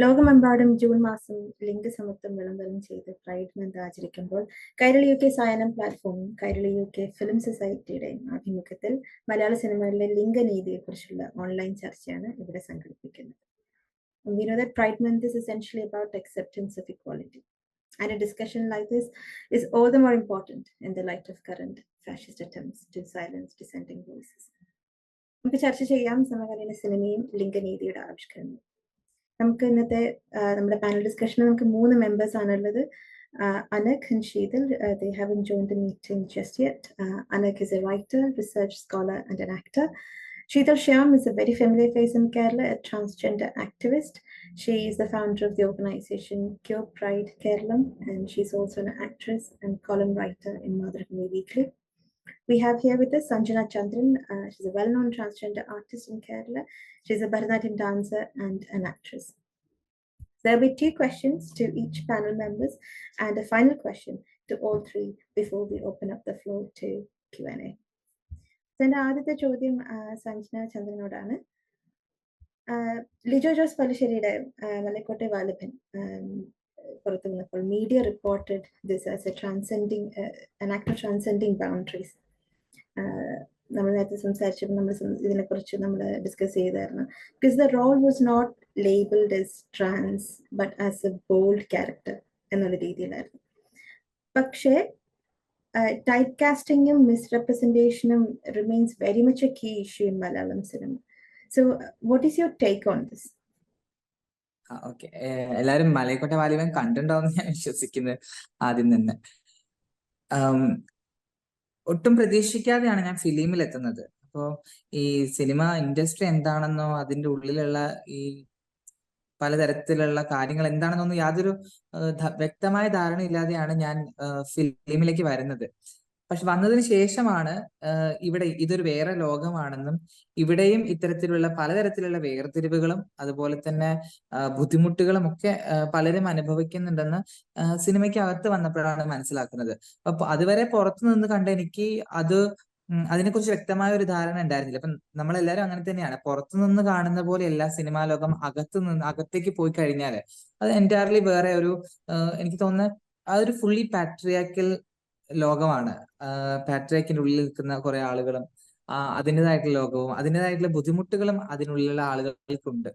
ലോകമെമ്പാടും ജൂൺ മാസം ലിംഗസമത്വം വിളംബരം ചെയ്ത് പ്രൈഡ് മന്ത് ആചരിക്കുമ്പോൾ കൈരളി UK സായാഹ്നം പ്ലാറ്റ്ഫോമും കൈരളി UK ഫിലിം സൊസൈറ്റിയുടെയും ആഭിമുഖ്യത്തിൽ മലയാള സിനിമകളിലെ ലിംഗനീതിയെക്കുറിച്ചുള്ള ഓൺലൈൻ ചർച്ചയാണ് ഇവിടെ സംഘടിപ്പിക്കുന്നത്. We know that Pride Month is essentially about acceptance of equality. And a discussion like this is all the more important in the light of current fascist attempts to silence dissenting voices. നമുക്ക് ചർച്ച ചെയ്യാം സമകാലീന സിനിമയും ലിംഗനീതിയുടെ ആവിഷ്കരണവും. നമുക്ക് ഇന്നത്തെ നമ്മുടെ panel ഡിസ്കഷനിൽ നമുക്ക് 3 members ആണുള്ളത്. Anak and Sheetal, they haven't joined the meeting just yet. Anak is a writer, research scholar and an actor. Sheetal Shyam is a very familiar face in Kerala, a transgender activist. She is the founder of the organization Cure Pride Kerala, and she's also an actress and column writer in Madhurabhumi Weekly. We have here with us Sanjana Chandran. She's a well-known transgender artist in Kerala. She's a Bharatanatyam dancer and an actress. There will be 2 questions to each panel members and a final question to all 3 before we open up the floor to Q&A. എൻ്റെ ആദ്യത്തെ ചോദ്യം സഞ്ജന ചന്ദ്രനോടാണ്. ലിജോ ജോസ് പല്ലിശ്ശേരിയുടെ മലക്കോട്ടെ വാലിബൻ പുറത്തു വന്നപ്പോൾ media reported this as A transcending an actor transcending boundaries. നമ്മൾ നേരത്തെ സംസാരിച്ചപ്പോൾ നമ്മൾ ഇതിനെക്കുറിച്ച് നമ്മൾ ഡിസ്കസ് ചെയ്തായിരുന്നു. Because the role was not labelled as trans but as a bold character എന്നുള്ള രീതിയിലായിരുന്നു. പക്ഷേ type casting and misrepresentation remains very much a key issue in Malayalam cinema. So, what is your take on this? Okay, എല്ലാരും മലയക്കോട്ടെ വാലിബൻ കണ്ടിട്ടുണ്ടാവുമെന്ന് ഞാൻ വിശ്വസിക്കുന്നത്. ആദ്യം തന്നെ ഒട്ടും പ്രതീക്ഷിക്കാതെയാണ് ഞാൻ ഫിലിമിൽ എത്തുന്നത്. അപ്പോ ഈ സിനിമ ഇൻഡസ്ട്രി എന്താണെന്നോ അതിന്റെ ഉള്ളിലുള്ള ഈ പലതരത്തിലുള്ള കാര്യങ്ങൾ എന്താണെന്നൊന്നും യാതൊരു വ്യക്തമായ ധാരണയില്ലാതെയാണ് ഞാൻ ഫിലിമിലേക്ക് വരുന്നത്. പക്ഷെ വന്നതിന് ശേഷമാണ് ഇവിടെ ഇതൊരു വേറെ ലോകമാണെന്നും ഇവിടെയും ഇത്തരത്തിലുള്ള പലതരത്തിലുള്ള വേർതിരിവുകളും അതുപോലെ തന്നെ ബുദ്ധിമുട്ടുകളും ഒക്കെ പലരും അനുഭവിക്കുന്നുണ്ടെന്ന് സിനിമയ്ക്ക് അകത്ത് വന്നപ്പോഴാണ് മനസ്സിലാക്കുന്നത്. അപ്പൊ അതുവരെ പുറത്തു നിന്ന് കണ്ട എനിക്ക് അതിനെക്കുറിച്ച് വ്യക്തമായ ഒരു ധാരണ ഉണ്ടായിരുന്നില്ല. അപ്പം നമ്മളെല്ലാരും അങ്ങനെ തന്നെയാണ്. പുറത്തുനിന്ന് കാണുന്ന പോലെയല്ല സിനിമാ ലോകം. അകത്തേക്ക് പോയി കഴിഞ്ഞാല് അത് എൻറ്റയർലി വേറെ ഒരു എനിക്ക് തോന്നുന്നത് അതൊരു ഫുള്ളി പാട്രിയാർക്കൽ ലോകമാണ്. പാട്രിയാർക്കിന്റെ ഉള്ളിൽ നിൽക്കുന്ന കുറെ ആളുകളും അതിൻ്റെതായിട്ടുള്ള ലോകവും അതിൻ്റെതായിട്ടുള്ള ബുദ്ധിമുട്ടുകളും അതിനുള്ളിലുള്ള ആളുകൾക്കുണ്ട്.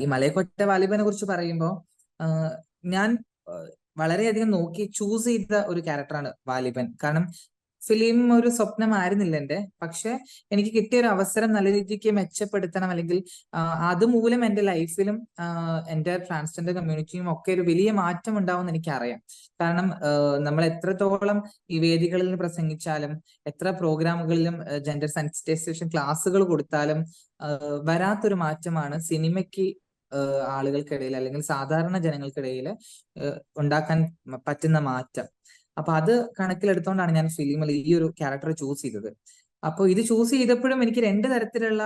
ഈ മലയക്കോട്ടെ വാലിബനെ കുറിച്ച് പറയുമ്പോൾ ഞാൻ വളരെയധികം നോക്കി ചൂസ് ചെയ്ത ഒരു ക്യാരക്ടറാണ് വാലിബൻ. കാരണം ഫിലിം ഒരു സ്വപ്നമായിരുന്നില്ല എൻ്റെ. പക്ഷെ എനിക്ക് കിട്ടിയ ഒരു അവസരം നല്ല രീതിക്ക് മെച്ചപ്പെടുത്തണം, അല്ലെങ്കിൽ അതുമൂലം എൻ്റെ ലൈഫിലും എൻ്റെ ട്രാൻസ്ജെൻഡർ കമ്മ്യൂണിറ്റിയും ഒക്കെ ഒരു വലിയ മാറ്റം ഉണ്ടാവുമെന്ന് എനിക്കറിയാം. കാരണം നമ്മൾ എത്രത്തോളം ഈ വേദികളിൽ പ്രസംഗിച്ചാലും എത്ര പ്രോഗ്രാമുകളിലും ജെൻഡർ സെൻസിറ്റൈസേഷൻ ക്ലാസ്സുകൾ കൊടുത്താലും വരാത്തൊരു മാറ്റമാണ് സിനിമയ്ക്ക് ആളുകൾക്കിടയിൽ അല്ലെങ്കിൽ സാധാരണ ജനങ്ങൾക്കിടയിൽ ഉണ്ടാക്കാൻ പറ്റുന്ന മാറ്റം. അപ്പൊ അത് കണക്കിലെടുത്തോണ്ടാണ് ഞാൻ ഫിലിമിൽ ഈ ഒരു ക്യാരക്ടർ ചൂസ് ചെയ്തത്. അപ്പൊ ഇത് ചൂസ് ചെയ്തപ്പോഴും എനിക്ക് രണ്ട് തരത്തിലുള്ള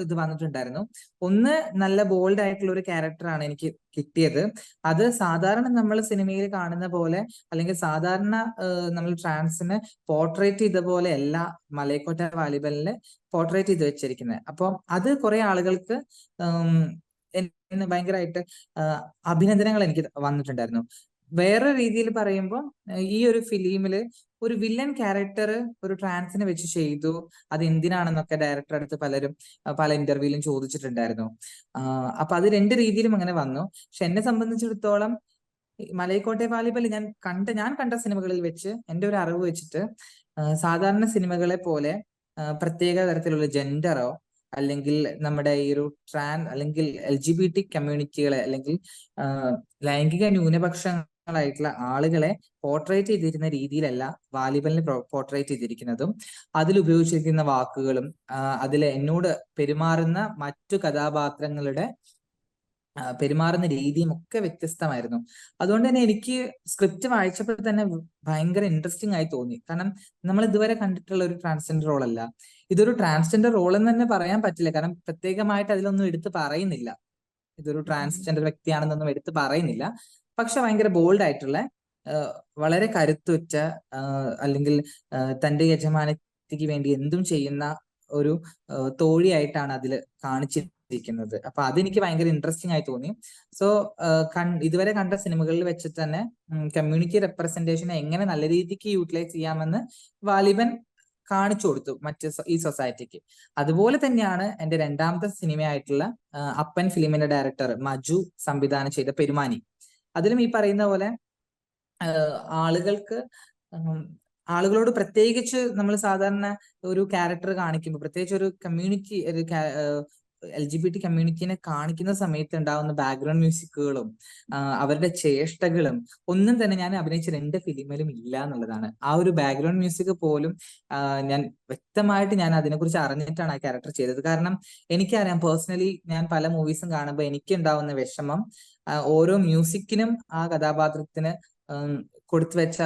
ഇത് വന്നിട്ടുണ്ടായിരുന്നു. ഒന്ന്, നല്ല ബോൾഡ് ആയിട്ടുള്ള ഒരു ക്യാരക്ടറാണ് എനിക്ക് കിട്ടിയത്. അത് സാധാരണ നമ്മൾ സിനിമയിൽ കാണുന്ന പോലെ അല്ലെങ്കിൽ സാധാരണ നമ്മൾ ട്രാൻസിനെ പോർട്രേറ്റ് ചെയ്ത പോലെ അല്ല മലയക്കോട്ടെ വാലിബനില് പോർട്രേറ്റ് ചെയ്ത് വെച്ചിരിക്കുന്നത്. അപ്പം അത് കുറെ ആളുകൾക്ക് ഭയങ്കരമായിട്ട് അഭിനന്ദനങ്ങൾ എനിക്ക് വന്നിട്ടുണ്ടായിരുന്നു. വേറെ രീതിയിൽ പറയുമ്പോൾ ഈ ഒരു ഫിലിമില് ഒരു വില്ലൻ ക്യാരക്ടർ ഒരു ട്രാൻസിനെ വെച്ച് ചെയ്തു, അത് എന്തിനാണെന്നൊക്കെ ഡയറക്ടർ അടുത്ത് പലരും പല ഇന്റർവ്യൂവിലും ചോദിച്ചിട്ടുണ്ടായിരുന്നു. അപ്പൊ അത് രണ്ട് രീതിയിലും അങ്ങനെ വന്നു. പക്ഷെ എന്നെ സംബന്ധിച്ചിടത്തോളം മലയക്കോട്ടെ വാലിബൻ ഞാൻ കണ്ട സിനിമകളിൽ വെച്ച് എൻ്റെ ഒരു അറിവ് വെച്ചിട്ട് സാധാരണ സിനിമകളെ പോലെ പ്രത്യേക തരത്തിലുള്ള ജെൻഡറോ അല്ലെങ്കിൽ നമ്മുടെ ഈ ഒരു അല്ലെങ്കിൽ LGBT കമ്മ്യൂണിറ്റികളെ അല്ലെങ്കിൽ ലൈംഗിക ന്യൂനപക്ഷങ്ങളായിട്ടുള്ള ആളുകളെ പോർട്രേറ്റ് ചെയ്തിരുന്ന രീതിയിലല്ല വാലിബനിൽ പോർട്രേറ്റ് ചെയ്തിരിക്കുന്നതും അതിലുപയോഗിച്ചിരിക്കുന്ന വാക്കുകളും അതിൽ എന്നോട് പെരുമാറുന്ന മറ്റു കഥാപാത്രങ്ങളുടെ പെരുമാറുന്ന രീതിയും ഒക്കെ വ്യത്യസ്തമായിരുന്നു. അതുകൊണ്ട് തന്നെ എനിക്ക് സ്ക്രിപ്റ്റ് വായിച്ചപ്പോൾ തന്നെ ഭയങ്കര ഇൻട്രസ്റ്റിംഗ് ആയി തോന്നി. കാരണം നമ്മൾ ഇതുവരെ കണ്ടിട്ടുള്ള ഒരു ട്രാൻസ്ജെൻഡർ റോൾ അല്ല. ഇതൊരു ട്രാൻസ്ജെൻഡർ റോൾ എന്ന് തന്നെ പറയാൻ പറ്റില്ല. കാരണം പ്രത്യേകമായിട്ട് അതിലൊന്നും എടുത്ത് പറയുന്നില്ല, ഇതൊരു ട്രാൻസ്ജെൻഡർ വ്യക്തിയാണെന്നൊന്നും എടുത്ത് പറയുന്നില്ല. പക്ഷെ ഭയങ്കര ബോൾഡ് ആയിട്ടുള്ള, വളരെ കരുത്തുറ്റ അല്ലെങ്കിൽ തന്റെ യജമാനത്തിക്ക് വേണ്ടി എന്തും ചെയ്യുന്ന ഒരു തോഴിയായിട്ടാണ് അതിൽ കാണിച്ചിരിക്കുന്നത്. അപ്പൊ അതെനിക്ക് ഭയങ്കര ഇൻട്രസ്റ്റിംഗ് ആയി തോന്നി. സോ ഇതുവരെ കണ്ട സിനിമകളിൽ വെച്ച് തന്നെ കമ്മ്യൂണിറ്റി റെപ്രസെന്റേഷനെ എങ്ങനെ നല്ല രീതിക്ക് യൂട്ടിലൈസ് ചെയ്യാമെന്ന് വാലിബൻ കാണിച്ചു കൊടുത്തു ഈ സൊസൈറ്റിക്ക്. അതുപോലെ തന്നെയാണ് എന്റെ രണ്ടാമത്തെ സിനിമയായിട്ടുള്ള അപ്പൻ ഫിലിമിന്റെ ഡയറക്ടർ മജു സംവിധാനം ചെയ്ത പെരുമാനി. അതിലും ഈ പറയുന്ന പോലെ ആളുകളോട് പ്രത്യേകിച്ച് നമ്മൾ സാധാരണ ഒരു ക്യാരക്ടർ കാണിക്കുമ്പോൾ, പ്രത്യേകിച്ച് ഒരു കമ്മ്യൂണിറ്റി, ഒരു LGBT കമ്മ്യൂണിറ്റിനെ കാണിക്കുന്ന സമയത്ത് ഉണ്ടാവുന്ന ബാക്ക്ഗ്രൗണ്ട് മ്യൂസിക്കുകളും അവരുടെ ചേഷ്ടകളും ഒന്നും തന്നെ ഞാൻ അഭിനയിച്ച 2 ഫിലിമിലും ഇല്ല എന്നുള്ളതാണ്. ആ ഒരു ബാക്ക്ഗ്രൗണ്ട് മ്യൂസിക് പോലും ഞാൻ വ്യക്തമായിട്ട് ഞാൻ അതിനെക്കുറിച്ച് അറിഞ്ഞിട്ടാണ് ആ ക്യാരക്ടർ ചെയ്തത്. കാരണം എനിക്കറിയാം, പേഴ്സണലി ഞാൻ പല മൂവീസും കാണുമ്പോൾ എനിക്ക് ഉണ്ടാവുന്ന വിഷമം ഓരോ മ്യൂസിക്കിനും ആ കഥാപാത്രത്തിന് കൊടുത്തു വെച്ച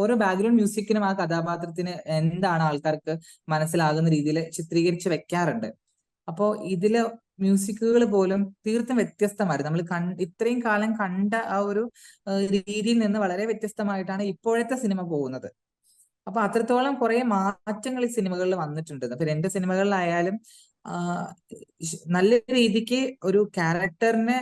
ഓരോ ബാക്ക്ഗ്രൗണ്ട് മ്യൂസിക്കിനും ആ കഥാപാത്രത്തിന് എന്താണ് ആൾക്കാർക്ക് മനസ്സിലാകുന്ന രീതിയിൽ ചിത്രീകരിച്ച് വെക്കാറുണ്ട്. അപ്പോ ഇതിലെ മ്യൂസിക്കുകൾ പോലും തീർത്തും വ്യത്യസ്തമായിരുന്നു. നമ്മൾ ഇത്രയും കാലം കണ്ട ആ ഒരു രീതിയിൽ നിന്ന് വളരെ വ്യത്യസ്തമായിട്ടാണ് ഇപ്പോഴത്തെ സിനിമ പോകുന്നത്. അപ്പൊ അത്രത്തോളം കുറെ മാറ്റങ്ങൾ ഈ സിനിമകളിൽ വന്നിട്ടുണ്ട്. അപ്പൊ 2 സിനിമകളിലായാലും നല്ല രീതിക്ക് ഒരു ക്യാരക്ടറിനെ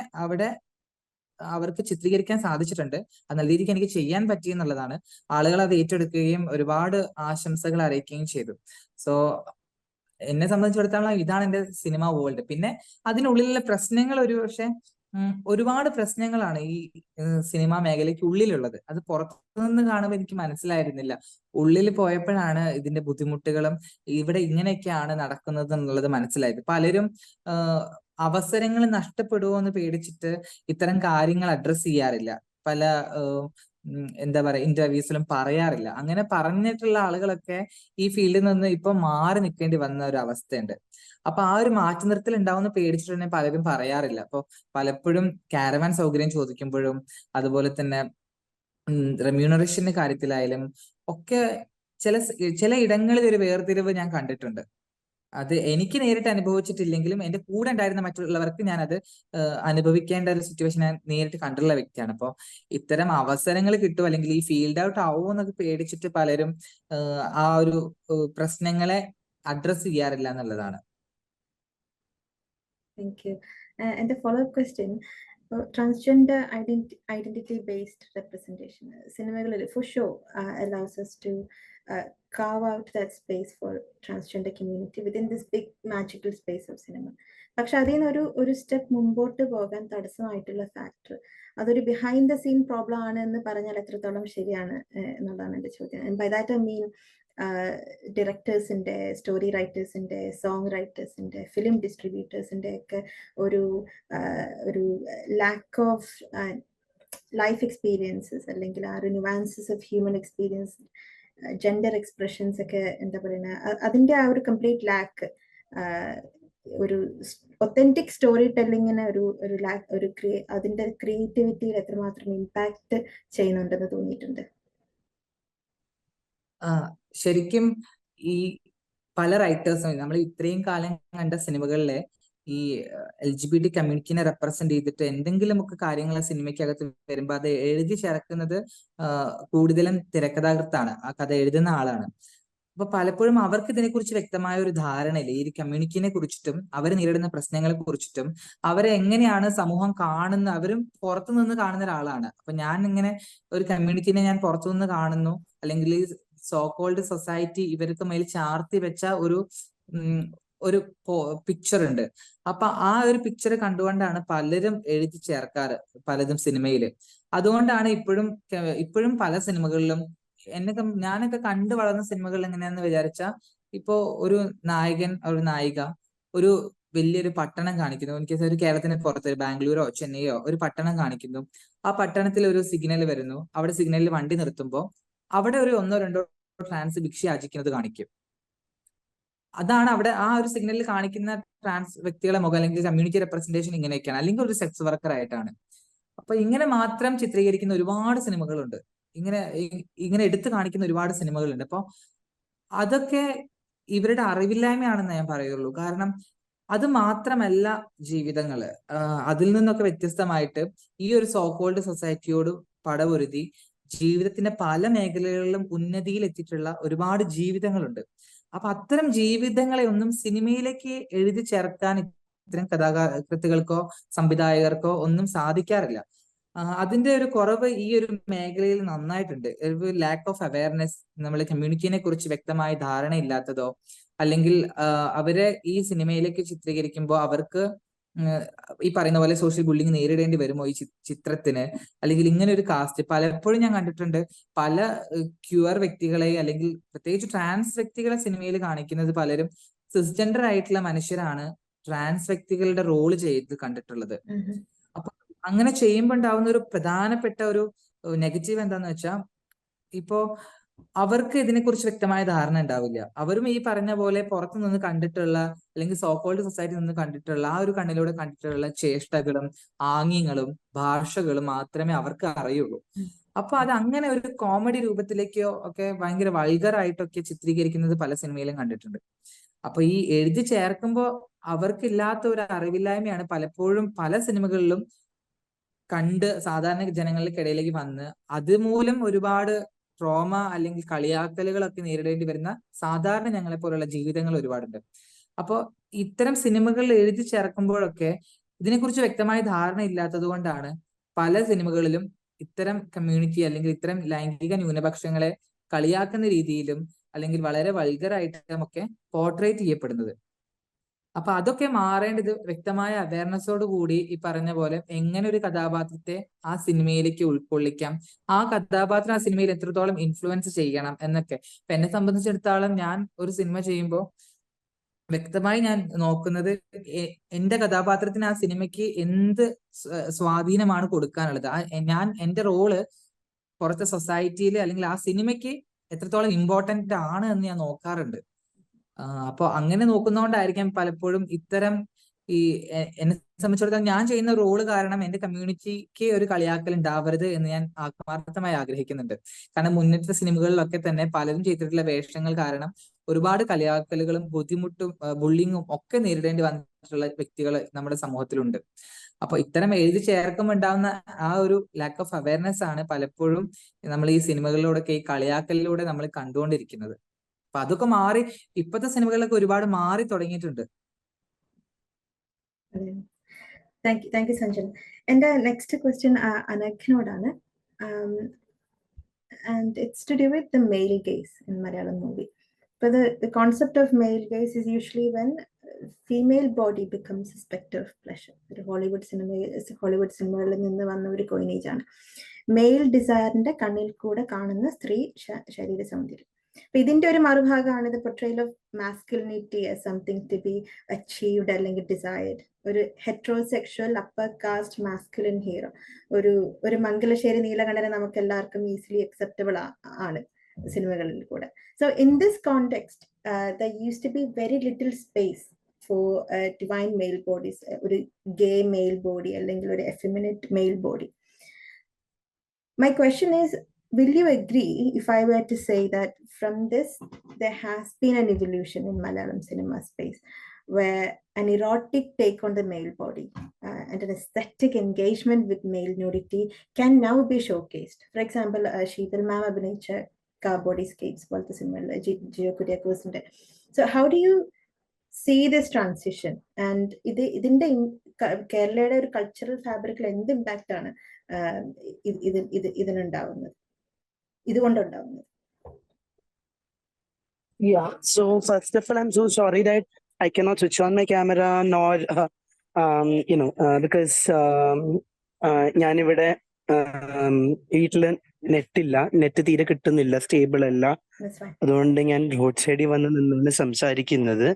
അവർക്ക് ചിത്രീകരിക്കാൻ സാധിച്ചിട്ടുണ്ട്. അത് നല്ല രീതിക്ക് എനിക്ക് ചെയ്യാൻ പറ്റി എന്നുള്ളതാണ്. ആളുകൾ അത് ഏറ്റെടുക്കുകയും ഒരുപാട് ആശംസകൾ അറിയിക്കുകയും ചെയ്തു. സോ എന്നെ സംബന്ധിച്ചിടത്തോളം ഇതാണ് എന്റെ സിനിമ വേൾഡ്. പിന്നെ അതിനുള്ളിലുള്ള പ്രശ്നങ്ങൾ ഒരുപാട് പ്രശ്നങ്ങളാണ് ഈ സിനിമാ മേഖലയ്ക്ക് ഉള്ളിലുള്ളത്. അത് പുറത്തുനിന്ന് കാണുമ്പോൾ എനിക്ക് മനസ്സിലായിരുന്നില്ല. ഉള്ളിൽ പോയപ്പോഴാണ് ഇതിന്റെ ബുദ്ധിമുട്ടുകളും ഇവിടെ ഇങ്ങനെയൊക്കെയാണ് നടക്കുന്നത് എന്നുള്ളത് മനസ്സിലായത്. പലരും അവസരങ്ങൾ നഷ്ടപ്പെടുമോ എന്ന് പേടിച്ചിട്ട് ഇത്തരം കാര്യങ്ങൾ അഡ്രസ് ചെയ്യാറില്ല. പല എന്താ പറയാ ഇന്റർവ്യൂസിലും പറയാറില്ല. അങ്ങനെ പറഞ്ഞിട്ടുള്ള ആളുകളൊക്കെ ഈ ഫീൽഡിൽ നിന്ന് ഇപ്പൊ മാറി നിൽക്കേണ്ടി വന്ന ഒരു അവസ്ഥയുണ്ട്. അപ്പൊ ആ ഒരു മാറ്റി നിർത്തൽ ഉണ്ടാവുന്ന പേടിച്ചിട്ട് തന്നെ പലരും പറയാറില്ല. അപ്പൊ പലപ്പോഴും കാരവാൻ സൗകര്യം ചോദിക്കുമ്പോഴും അതുപോലെ തന്നെ റെമ്യൂണറേഷന്റെ കാര്യത്തിലായാലും ഒക്കെ ചില ഇടങ്ങളിൽ ഒരു വേർതിരിവ് ഞാൻ കണ്ടിട്ടുണ്ട്. അത് എനിക്ക് നേരിട്ട് അനുഭവിച്ചിട്ടില്ലെങ്കിലും എന്റെ കൂടെ ഉണ്ടായിരുന്ന മറ്റുള്ളവർക്ക് ഞാൻ അത് അനുഭവിക്കേണ്ട ഒരു സിറ്റുവേഷൻ ഞാൻ നേരിട്ട് കണ്ടിട്ടുള്ള വ്യക്തിയാണ്. അപ്പോൾ ഇത്തരം അവസരങ്ങൾ കിട്ടും അല്ലെങ്കിൽ ഈ ഫീൽഡ് ഔട്ട് ആവുമോ എന്നൊക്കെ പേടിച്ചിട്ട് പലരും ആ ഒരു പ്രശ്നങ്ങളെ അഡ്രസ് ചെയ്യാറില്ല എന്നുള്ളതാണ്. Thank you. എന്റെ follow up question, transgender identity based representation സിനിമകളിൽ for show allows us to carve out that space for transgender community within this big magical space of cinema. പക്ഷെ അതിൽ നിന്ന് ഒരു സ്റ്റെപ്പ് മുമ്പോട്ട് പോകാൻ തടസ്സമായിട്ടുള്ള ഫാക്ടർ, അതൊരു ബിഹൈൻഡ് ദ സീൻ പ്രോബ്ലം ആണ് എന്ന് പറഞ്ഞാൽ എത്രത്തോളം ശരിയാണ് എന്നുള്ളതാണ് എൻ്റെ ചോദ്യം. ബൈ ദാറ്റ് ഐ മീൻ ഡയറക്ടേഴ്സിൻ്റെ, സ്റ്റോറി റൈറ്റേഴ്സിൻ്റെ, സോങ് റൈറ്റേഴ്സിൻ്റെ, ഫിലിം ഡിസ്ട്രിബ്യൂട്ടേഴ്സിൻ്റെ ഒക്കെ ഒരു ലാക്ക് ഓഫ് ലൈഫ് എക്സ്പീരിയൻസസ് അല്ലെങ്കിൽ ആ ഒരു nuances of human experience, gender expressions ഒക്കെ എന്താ പറയുക, അതിൻ്റെ ആ ഒരു കംപ്ലീറ്റ് ലാക്ക് ഒരു ഒത്തന്റിക് സ്റ്റോറി ടെല്ലിങ്ങിന് അതിൻ്റെ ക്രിയേറ്റിവിറ്റിയിൽ എത്രമാത്രം ഇമ്പാക്ട് ചെയ്യുന്നുണ്ടെന്ന് തോന്നിയിട്ടുണ്ട്. ശരിക്കും ഈ പല റൈറ്റേഴ്സും നമ്മൾ ഇത്രയും കാലം കണ്ട സിനിമകളിലെ ഈ LGBT കമ്മ്യൂണിറ്റിനെ റെപ്രസെന്റ് ചെയ്തിട്ട് എന്തെങ്കിലുമൊക്കെ കാര്യങ്ങൾ സിനിമയ്ക്കകത്ത് വരുമ്പോൾ അത് എഴുതി ചേർക്കുന്നത് കൂടുതലും തിരക്കഥാകൃത്താണ്, ആ കഥ എഴുതുന്ന ആളാണ്. അപ്പൊ പലപ്പോഴും അവർക്ക് ഇതിനെക്കുറിച്ച് വ്യക്തമായ ഒരു ധാരണയില്ല. ഈ കമ്മ്യൂണിറ്റിനെ കുറിച്ചിട്ടും അവർ നേരിടുന്ന പ്രശ്നങ്ങളെ കുറിച്ചിട്ടും അവരെ എങ്ങനെയാണ് സമൂഹം കാണുന്ന, അവരും പുറത്തുനിന്ന് കാണുന്ന ഒരാളാണ്. അപ്പൊ ഞാൻ ഇങ്ങനെ ഒരു കമ്മ്യൂണിറ്റിനെ ഞാൻ പുറത്തുനിന്ന് കാണുന്നു, അല്ലെങ്കിൽ സോ കോൾഡ് സൊസൈറ്റി ഇവർക്ക് മേൽ ചാർത്തി വെച്ച ഒരു പിക്ചർ ഉണ്ട്. അപ്പൊ ആ ഒരു പിക്ചർ കണ്ടുകൊണ്ടാണ് പലരും എഴുതി ചേർക്കാറ് പലതും സിനിമയില്. അതുകൊണ്ടാണ് ഇപ്പോഴും പല സിനിമകളിലും ഞാനൊക്കെ കണ്ടു വളർന്ന സിനിമകൾ എങ്ങനെയാന്ന് വിചാരിച്ചാ, ഇപ്പോ ഒരു നായകൻ ഒരു നായിക ഒരു വലിയൊരു പട്ടണം കാണിക്കുന്നു, എനിക്ക് ഒരു കേരളത്തിന് പുറത്ത് ബാംഗ്ലൂരോ ചെന്നൈയോ ഒരു പട്ടണം കാണിക്കുന്നു. ആ പട്ടണത്തിൽ ഒരു സിഗ്നൽ വരുന്നു, അവിടെ സിഗ്നലിൽ വണ്ടി നിർത്തുമ്പോൾ അവിടെ ഒരു 1-2 ട്രാൻസ് ഭിക്ഷ യാചിക്കുന്നത് കാണിക്കും. അതാണ് അവിടെ ആ ഒരു സിഗ്നലിൽ കാണിക്കുന്ന ട്രാൻസ് വ്യക്തികളെ മുഖം, അല്ലെങ്കിൽ കമ്മ്യൂണിറ്റി റെപ്രസെന്റേഷൻ ഇങ്ങനെയൊക്കെയാണ്, അല്ലെങ്കിൽ ഒരു സെക്സ് വർക്കർ ആയിട്ടാണ്. അപ്പൊ ഇങ്ങനെ മാത്രം ചിത്രീകരിക്കുന്ന ഒരുപാട് സിനിമകളുണ്ട്, ഇങ്ങനെ എടുത്തു കാണിക്കുന്ന ഒരുപാട് സിനിമകളുണ്ട്. അപ്പൊ അതൊക്കെ ഇവരുടെ അറിവില്ലായ്മയാണെന്ന് ഞാൻ പറയുള്ളൂ. കാരണം അത് മാത്രമല്ല ജീവിതങ്ങള്, അതിൽ നിന്നൊക്കെ വ്യത്യസ്തമായിട്ട് ഈ ഒരു സോ കോൾഡ് സൊസൈറ്റിയോട് പടപൊരുതി ജീവിതത്തിന്റെ പല മേഖലകളിലും ഉന്നതിയിൽ എത്തിയിട്ടുള്ള ഒരുപാട് ജീവിതങ്ങളുണ്ട്. അപ്പൊ അത്തരം ജീവിതങ്ങളെ ഒന്നും സിനിമയിലേക്ക് എഴുതി ചേർക്കാൻ ഇത്തരം കഥാകൃത്തുക്കൾക്കോ സംവിധായകർക്കോ ഒന്നും സാധിക്കാറില്ല. അതിന്റെ ഒരു കുറവ് ഈ ഒരു മേഖലയിൽ നന്നായിട്ടുണ്ട്. ഒരു ലാക്ക് ഓഫ് അവയർനെസ്, നമ്മളെ കമ്മ്യൂണിറ്റിനെ കുറിച്ച് വ്യക്തമായ ധാരണയില്ലാത്തതോ, അല്ലെങ്കിൽ അവരെ ഈ സിനിമയിലേക്ക് ചിത്രീകരിക്കുമ്പോൾ അവർക്ക് ഈ പറയുന്ന പോലെ സോഷ്യൽ ബുള്ളിങ് നേരിടേണ്ടി വരുമോ ഈ ചിത്രത്തിന്, അല്ലെങ്കിൽ ഇങ്ങനെ ഒരു കാസ്റ്റ് പലപ്പോഴും ഞാൻ കണ്ടിട്ടുണ്ട്. പല ക്യൂർ വ്യക്തികളെ, അല്ലെങ്കിൽ പ്രത്യേകിച്ച് ട്രാൻസ് വ്യക്തികളെ സിനിമയിൽ കാണിക്കുന്നത് പലരും സിസ്ജെൻഡർ ആയിട്ടുള്ള മനുഷ്യരാണ് ട്രാൻസ് വ്യക്തികളുടെ റോള് ചെയ്ത് കണ്ടിട്ടുള്ളത്. അപ്പൊ അങ്ങനെ ചെയ്യുമ്പോൾ ഉണ്ടാവുന്ന ഒരു പ്രധാനപ്പെട്ട ഒരു നെഗറ്റീവ് എന്താന്ന് വെച്ചാൽ, ഇപ്പോ അവർക്ക് ഇതിനെക്കുറിച്ച് വ്യക്തമായ ധാരണ ഉണ്ടാവില്ല. അവരും ഈ പറഞ്ഞ പോലെ പുറത്തു നിന്ന് കണ്ടിട്ടുള്ള, അല്ലെങ്കിൽ സോക്കോൾഡ് സൊസൈറ്റി നിന്ന് കണ്ടിട്ടുള്ള ആ ഒരു കണ്ണിലൂടെ കണ്ടിട്ടുള്ള ചേഷ്ടകളും ആംഗ്യങ്ങളും ഭാഷകളും മാത്രമേ അവർക്ക് അറിയുള്ളൂ. അപ്പൊ അത് അങ്ങനെ ഒരു കോമഡി രൂപത്തിലേക്കോ ഒക്കെ ഭയങ്കര വൾഗറായിട്ടൊക്കെ ചിത്രീകരിക്കുന്നത് പല സിനിമയിലും കണ്ടിട്ടുണ്ട്. അപ്പൊ ഈ എഴുതി ചേർക്കുമ്പോൾ അവർക്കില്ലാത്ത ഒരു അറിവില്ലായ്മയാണ് പലപ്പോഴും പല സിനിമകളിലും കണ്ട് സാധാരണ ജനങ്ങൾക്കിടയിലേക്ക് വന്ന് അതുമൂലം ഒരുപാട് ട്രോമ അല്ലെങ്കിൽ കളിയാക്കലുകളൊക്കെ നേരിടേണ്ടി വരുന്ന സാധാരണ ഞങ്ങളെ പോലുള്ള ജീവിതങ്ങൾ ഒരുപാടുണ്ട്. അപ്പോൾ ഇത്തരം സിനിമകൾ എഴുതി ചേർക്കുമ്പോഴൊക്കെ ഇതിനെക്കുറിച്ച് വ്യക്തമായ ധാരണ ഇല്ലാത്തത് കൊണ്ടാണ് പല സിനിമകളിലും ഇത്തരം കമ്മ്യൂണിറ്റി അല്ലെങ്കിൽ ഇത്തരം ലൈംഗിക ന്യൂനപക്ഷങ്ങളെ കളിയാക്കുന്ന രീതിയിലും അല്ലെങ്കിൽ വളരെ വൾഗറായിട്ടും ഒക്കെ പോർട്രേറ്റ് ചെയ്യപ്പെടുന്നത്. അപ്പൊ അതൊക്കെ മാറേണ്ടത് വ്യക്തമായ അവയർനെസ്സോട് കൂടി ഈ പറഞ്ഞ പോലെ എങ്ങനെ ഒരു കഥാപാത്രത്തെ ആ സിനിമയിലേക്ക് ഉൾക്കൊള്ളിക്കാം, ആ കഥാപാത്രം ആ സിനിമയിൽ എത്രത്തോളം ഇൻഫ്ലുവൻസ് ചെയ്യണം എന്നൊക്കെ. ഇപ്പൊ എന്നെ സംബന്ധിച്ചിടത്തോളം ഞാൻ ഒരു സിനിമ ചെയ്യുമ്പോൾ വ്യക്തമായി ഞാൻ നോക്കുന്നത് എന്റെ കഥാപാത്രത്തിന് ആ സിനിമയ്ക്ക് എന്ത് സ്വാധീനമാണ് കൊടുക്കാനുള്ളത്. ഞാൻ എന്റെ റോള് പുറത്തെ സൊസൈറ്റിയിൽ അല്ലെങ്കിൽ ആ സിനിമയ്ക്ക് എത്രത്തോളം ഇമ്പോർട്ടന്റ് ആണ് എന്ന് ഞാൻ നോക്കാറുണ്ട്. അപ്പൊ അങ്ങനെ നോക്കുന്നതുകൊണ്ടായിരിക്കാം പലപ്പോഴും ഇത്തരം ഈ എന്നെ സംബന്ധിച്ചിടത്തോളം ഞാൻ ചെയ്യുന്ന റോള് കാരണം എന്റെ കമ്മ്യൂണിറ്റിക്ക് ഒരു കളിയാക്കൽ ഉണ്ടാവരുത് എന്ന് ഞാൻ ആത്മാർത്ഥമായി ആഗ്രഹിക്കുന്നുണ്ട്. കാരണം മുന്നത്തെ സിനിമകളിലൊക്കെ തന്നെ പലരും ചെയ്തിട്ടുള്ള വേഷങ്ങൾ കാരണം ഒരുപാട് കളിയാക്കലുകളും ബുദ്ധിമുട്ടും ബുള്ളിങ്ങും ഒക്കെ നേരിടേണ്ടി വന്നിട്ടുള്ള വ്യക്തികൾ നമ്മുടെ സമൂഹത്തിലുണ്ട്. അപ്പൊ ഇത്തരം എഴുതി ചേർക്കുമ്പോൾ ഉണ്ടാവുന്ന ആ ഒരു ലാക്ക് ഓഫ് അവയർനെസ് ആണ് പലപ്പോഴും നമ്മൾ ഈ സിനിമകളിലൂടെ ഈ കളിയാക്കലിലൂടെ നമ്മൾ കണ്ടുകൊണ്ടിരിക്കുന്നത്. അപ്പൊ അതൊക്കെ മാറി ഇപ്പോഴത്തെ സിനിമകളിലൊക്കെ ഒരുപാട് മാറി തുടങ്ങിയിട്ടുണ്ട്. Thank you Sanjan. എന്റെ നെക്സ്റ്റ് ക്വസ്റ്റ്യൻ അനഘിനോടാണ്. And it's to do with the male gaze in Malayalam movie. But the concept of male gaze is usually when female body becomes a specter of pleasure. Hollywood cinema നിന്ന് വന്ന ഒരു coinage ആണ്. Mail ഡിസയറിന്റെ കണ്ണിൽ കൂടെ കാണുന്ന സ്ത്രീ ശരീര സൗന്ദര്യം. അപ്പൊ ഇതിന്റെ ഒരു മറുഭാഗമാണ് the portrayal of masculinity as something to be achieved അല്ലെങ്കിൽ ഡിസയർഡ്. ഒരു heterosexual upper caste masculine hero, ഒരു മംഗലശ്ശേരി നീലകണ്ഠനെ നമുക്ക് എല്ലാവർക്കും ഈസിലി അക്സെപ്റ്റബിൾ ആണ് സിനിമകളിൽ കൂടെ. So in this context there used to be very little space for divine male bodies, ഒരു ഗേ mail body അല്ലെങ്കിൽ ഒരു effeminate male body. My question is, will you agree if I were to say that from this there has been an evolution in Malayalam cinema space where an erotic take on the male body and an aesthetic engagement with male nudity can now be showcased? For example, Sheetal ma'am abhinayiച്ച Bodyscapes പോലത്തെ സിനിമ ജിയോ കുര്യാക്കോസിന്റെ. So how do you see this transition? And ഇതിന്റെ കേരളയുടെ ഒരു cultural ഫാബ്രിക്കിൽ എന്ത് impact ആണ് ഇതിനുണ്ടാവുന്നത്, ഇതുകൊണ്ടുണ്ടാവുന്നത്? Yeah, so first of all, I'm so sorry that I cannot switch on my camera nor, because ഞാനിവിടെ വീട്ടില് നെറ്റ് തീരെ കിട്ടുന്നില്ല, സ്റ്റേബിൾ അല്ല. അതുകൊണ്ട് ഞാൻ റോഡ് സൈഡിൽ വന്ന് നിന്നാണ് സംസാരിക്കുന്നത്.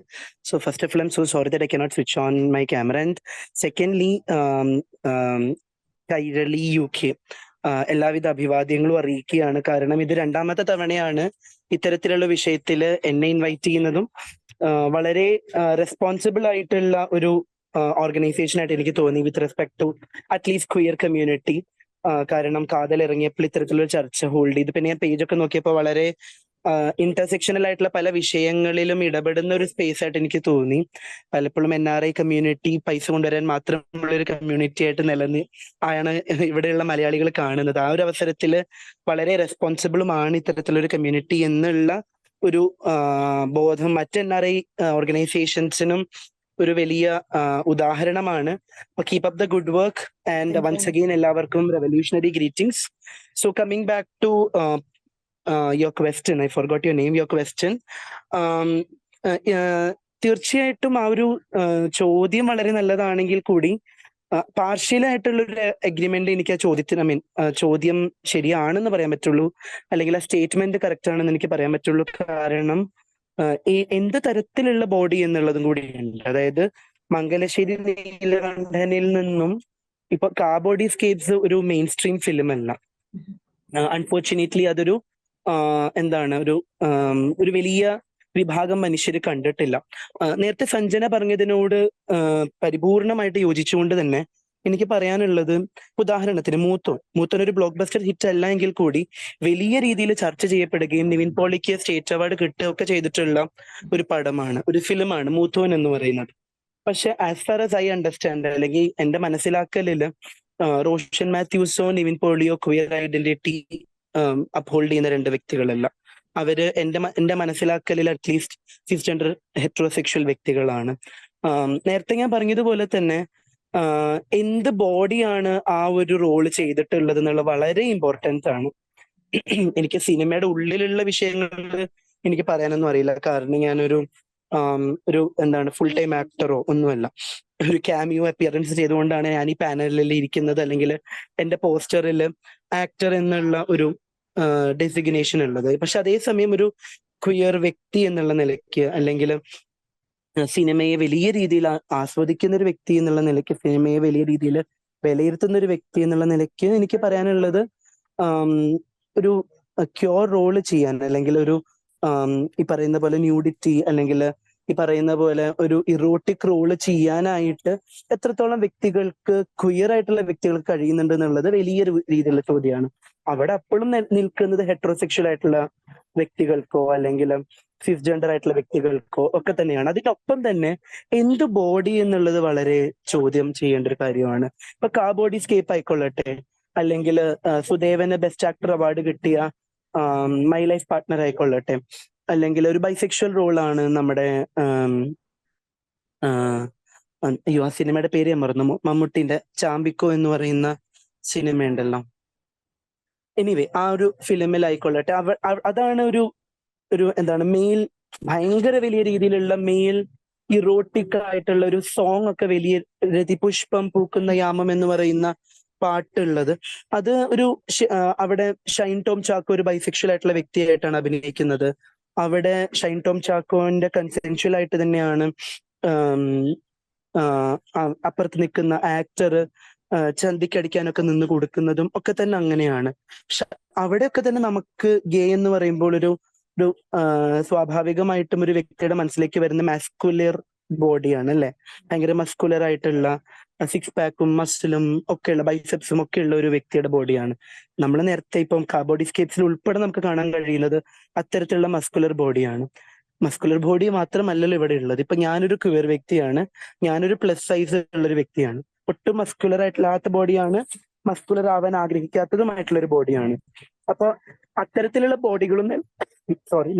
So first of all I M so sorry that I cannot switch on my camera. And secondly, Kairali UK എല്ലാവിധ അഭിവാദ്യങ്ങളും അറിയിക്കുകയാണ്. കാരണം ഇത് രണ്ടാമത്തെ തവണയാണ് ഇത്തരത്തിലുള്ള വിഷയത്തില് എന്നെ ഇൻവൈറ്റ് ചെയ്യുന്നതും വളരെ റെസ്പോൺസിബിൾ ആയിട്ടുള്ള ഒരു ഓർഗനൈസേഷൻ ആയിട്ട് എനിക്ക് തോന്നി with respect to at least queer community. കാരണം കാതൽ ഇറങ്ങിയപ്പോൾ ഇത്തരത്തിലൊരു ചർച്ച ഹോൾഡ് ചെയ്ത്, പിന്നെ ഞാൻ പേജൊക്കെ നോക്കിയപ്പോൾ വളരെ ഇന്റർസെക്ഷണൽ ആയിട്ടുള്ള പല വിഷയങ്ങളിലും ഇടപെടുന്ന ഒരു സ്പേസ് ആയിട്ട് എനിക്ക് തോന്നി. പലപ്പോഴും NRI കമ്മ്യൂണിറ്റി പൈസ കൊണ്ടുവരാൻ മാത്രമുള്ള ഒരു കമ്മ്യൂണിറ്റി ആയിട്ട് ആണ് ഇവിടെയുള്ള മലയാളികൾ കാണുന്നത്. ആ ഒരു അവസരത്തിൽ വളരെ റെസ്പോൺസിബിളുമാണ് ഇത്തരത്തിലൊരു കമ്മ്യൂണിറ്റി എന്നുള്ള ഒരു ബോധം മറ്റ് NRI ഓർഗനൈസേഷൻസിനും ഒരു വലിയ ഉദാഹരണമാണ്. Keep up the good work and once again എല്ലാവർക്കും revolutionary greetings. So coming back to your question, I forgot your name, your question. തീർച്ചയായിട്ടും ആ ഒരു ചോദ്യം വളരെ നല്ലതാണെങ്കിൽ കൂടി പാർഷ്യലായിട്ടുള്ള ഒരു അഗ്രിമെന്റ് എനിക്ക് ആ ചോദ്യത്തിന് ചോദ്യം ശരിയാണെന്ന് പറയാൻ പറ്റുള്ളൂ, അല്ലെങ്കിൽ ആ സ്റ്റേറ്റ്മെന്റ് കറക്റ്റ് ആണെന്ന് എനിക്ക് പറയാൻ പറ്റുള്ളൂ. കാരണം ഈ എന്ത് തരത്തിലുള്ള ബോഡി എന്നുള്ളതും കൂടിയുണ്ട്. അതായത് മംഗലശ്ശേരി നീലകണ്ഠനിൽ നിന്നും ഇപ്പൊ കാബോഡിസ്കേപ്സ് ഒരു മെയിൻ സ്ട്രീം ഫിലിം അല്ല. അൺഫോർച്ചുനേറ്റ്ലി അതൊരു എന്താണ് ഒരു വലിയ വിഭാഗം മനുഷ്യർ കണ്ടിട്ടില്ല. നേരത്തെ സഞ്ജന പറഞ്ഞതിനോട് പരിപൂർണമായിട്ട് യോജിച്ചുകൊണ്ട് തന്നെ എനിക്ക് പറയാനുള്ളത്, ഉദാഹരണത്തിന് മൂത്തോൻ ഒരു ബ്ലോക്ക് ബസ്റ്റർ ഹിറ്റ് അല്ല എങ്കിൽ കൂടി വലിയ രീതിയിൽ ചർച്ച ചെയ്യപ്പെടുകയും നിവിൻ പോളിക്ക് സ്റ്റേറ്റ് അവാർഡ് കിട്ടുകയൊക്കെ ചെയ്തിട്ടുള്ള ഒരു പടമാണ്, ഒരു ഫിലിമാണ് മൂത്തോൻ എന്ന് പറയുന്നത്. പക്ഷെ as far as I understand, അല്ലെങ്കിൽ എന്റെ മനസ്സിലാക്കലില് റോഷൻ മാത്യൂസോ നിവിൻ പോളിയോ ക്വിയർ ഐഡന്റിറ്റി അപ്ഹോൾഡ് ചെയ്യുന്ന രണ്ട് വ്യക്തികളല്ല. അവര് എന്റെ മനസ്സിലാക്കലിൽ അറ്റ്ലീസ്റ്റ് സിസ്ജെൻഡർ ഹെറ്ററോസെക്ഷൽ വ്യക്തികളാണ്. നേരത്തെ ഞാൻ പറഞ്ഞതുപോലെ തന്നെ എന്ത് ബോഡിയാണ് ആ ഒരു റോള് ചെയ്തിട്ടുള്ളത് എന്നുള്ളത് വളരെ ഇമ്പോർട്ടൻസ് ആണ്. എനിക്ക് സിനിമയുടെ ഉള്ളിലുള്ള വിഷയങ്ങൾ എനിക്ക് പറയാനൊന്നും അറിയില്ല. കാരണം ഞാനൊരു ഫുൾ ടൈം ആക്ടറോ ഒന്നുമല്ല. ഒരു ക്യാമിയോ അപ്പിയറൻസ് ചെയ്തുകൊണ്ടാണ് ഞാൻ ഈ പാനലിൽ ഇരിക്കുന്നത്, അല്ലെങ്കിൽ എന്റെ പോസ്റ്ററിൽ ആക്ടർ എന്നുള്ള ഒരു ഡെസിഗ്നേഷൻ ഉള്ളത്. പക്ഷെ അതേസമയം ഒരു ക്വിയർ വ്യക്തി എന്നുള്ള നിലയ്ക്ക്, അല്ലെങ്കിൽ സിനിമയെ വലിയ രീതിയിൽ ആസ്വദിക്കുന്ന ഒരു വ്യക്തി എന്നുള്ള നിലയ്ക്ക്, സിനിമയെ വലിയ രീതിയിൽ വിലയിരുത്തുന്ന ഒരു വ്യക്തി എന്നുള്ള നിലയ്ക്ക് എനിക്ക് പറയാനുള്ളത്, ഒരു ക്യൂർ റോള് ചെയ്യാൻ, അല്ലെങ്കിൽ ഒരു ഈ പറയുന്ന പോലെ ന്യൂഡിറ്റി, അല്ലെങ്കിൽ ഈ പറയുന്ന പോലെ ഒരു ഇറോട്ടിക് റോള് ചെയ്യാനായിട്ട് എത്രത്തോളം വ്യക്തികൾക്ക്, ക്വിയർ ആയിട്ടുള്ള വ്യക്തികൾക്ക് കഴിയുന്നുണ്ട് എന്നുള്ളത് വലിയൊരു രീതിയിലുള്ള ചോദ്യമാണ്. അവിടെ അപ്പോഴും നിൽക്കുന്നത് ഹെറ്ററോസെക്ഷൽ ആയിട്ടുള്ള വ്യക്തികൾക്കോ അല്ലെങ്കിൽ സിസ്ജെൻഡർ ആയിട്ടുള്ള വ്യക്തികൾക്കോ ഒക്കെ തന്നെയാണ്. അതിനൊപ്പം തന്നെ എന്ത് ബോഡി എന്നുള്ളത് വളരെ ചോദ്യം ചെയ്യേണ്ട ഒരു കാര്യമാണ്. ഇപ്പൊ കാബോഡിസ്കേപ്പ് ആയിക്കൊള്ളട്ടെ, അല്ലെങ്കിൽ സുദേവന് ബെസ്റ്റ് ആക്ടർ അവാർഡ് കിട്ടിയ മൈ ലൈഫ് പാർട്ട്ണർ ആയിക്കൊള്ളട്ടെ, അല്ലെങ്കിൽ ഒരു ബൈസെക്ഷൽ റോളാണ് നമ്മുടെ അയ്യോ ആ സിനിമയുടെ പേര് ഞാൻ മറന്നു, മമ്മൂട്ടിന്റെ ചാമ്പിക്കോ എന്ന് പറയുന്ന സിനിമയുണ്ടല്ലോ. എനിവേ ആ ഒരു ഫിലിമിലായിക്കൊള്ളട്ടെ, അതാണ് ഒരു എന്താണ് മെയിൽ, ഭയങ്കര വലിയ രീതിയിലുള്ള മെയിൽ ഇറോട്ടിക് ആയിട്ടുള്ള ഒരു സോങ് ഒക്കെ, വലിയ രതിപുഷ്പം പൂക്കുന്ന യാമം എന്ന് പറയുന്ന പാട്ടുള്ളത്. അത് അവിടെ ഷൈൻ ടോം ചാക്കോ ഒരു ബൈസെക്ഷൽ ആയിട്ടുള്ള വ്യക്തിയായിട്ടാണ് അഭിനയിക്കുന്നത്. അവിടെ ഷൈൻ ടോം ചാക്കോന്റെ കൺസെൻഷ്വൽ ആയിട്ട് തന്നെയാണ് അപ്പുറത്ത് നിൽക്കുന്ന ആക്ടർ ചന്തിക്കടിക്കാനൊക്കെ നിന്ന് കൊടുക്കുന്നതും ഒക്കെ തന്നെ അങ്ങനെയാണ്. പക്ഷെ അവിടെയൊക്കെ തന്നെ നമുക്ക് ഗേ എന്ന് പറയുമ്പോൾ ഒരു സ്വാഭാവികമായിട്ടും ഒരു വ്യക്തിയുടെ മനസ്സിലേക്ക് വരുന്ന മാസ്കുലർ ബോഡിയാണ് അല്ലെ. ഭയങ്കര മസ്കുലർ ആയിട്ടുള്ള സിക്സ് പാക്കും മസിലും ഒക്കെയുള്ള ബൈസെപ്സും ഒക്കെ ഉള്ള ഒരു വ്യക്തിയുടെ ബോഡിയാണ്. നമ്മൾ നേരത്തെ ഇപ്പം കാബോഡിസ്കേപ്സിൽ ഉൾപ്പെടെ നമുക്ക് കാണാൻ കഴിയുന്നത് അത്തരത്തിലുള്ള മസ്കുലർ ബോഡിയാണ്. മസ്കുലർ ബോഡി മാത്രമല്ലല്ലോ ഇവിടെ ഉള്ളത്. ഇപ്പൊ ഞാനൊരു ക്വിയർ വ്യക്തിയാണ്, ഞാനൊരു പ്ലസ് സൈസ് ഉള്ള ഒരു വ്യക്തിയാണ്. ഒട്ടും മസ്കുലർ ആയിട്ടില്ലാത്ത ബോഡിയാണ്, മസ്കുലർ ആവാൻ ആഗ്രഹിക്കാത്തതുമായിട്ടുള്ള ഒരു ബോഡിയാണ്. അപ്പൊ അത്തരത്തിലുള്ള ബോഡികളും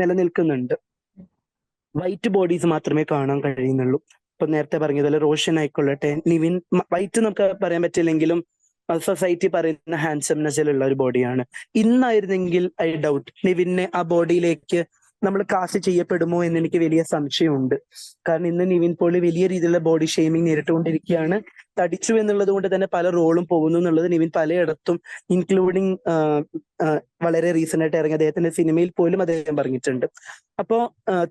നിലനിൽക്കുന്നുണ്ട്. വൈറ്റ് ബോഡീസ് മാത്രമേ കാണാൻ കഴിയുന്നുള്ളൂ. ഇപ്പൊ നേരത്തെ പറഞ്ഞതുപോലെ റോഷൻ ആയിക്കൊള്ളട്ടെ, നിവിൻ, വൈറ്റ് നമുക്ക് പറയാൻ പറ്റില്ലെങ്കിലും സൊസൈറ്റി പറയുന്ന ഹാൻഡ്സംനെസ്സിലുള്ള ഒരു ബോഡിയാണ്. ഇന്നായിരുന്നെങ്കിൽ ഐ ഡൗട്ട് നിവിനെ ആ ബോഡിയിലേക്ക് നമ്മൾ കാസ്റ്റ് ചെയ്യപ്പെടുമോ എന്ന് എനിക്ക് വലിയ സംശയമുണ്ട്. കാരണം ഇന്ന് നിവിൻ പോളി വലിയ രീതിയിലുള്ള ബോഡി ഷെയ്മിങ് നേരിട്ടുകൊണ്ടിരിക്കുകയാണ്. തടിച്ചു എന്നുള്ളത് കൊണ്ട് തന്നെ പല റോളും പോകുന്നു എന്നുള്ളത് നിവിൻ പലയിടത്തും, ഇൻക്ലൂഡിങ് വളരെ റീസെന്റ് ആയിട്ട് ഇറങ്ങിയ അദ്ദേഹത്തിന്റെ സിനിമയിൽ പോലും അദ്ദേഹം പറഞ്ഞിട്ടുണ്ട്. അപ്പോ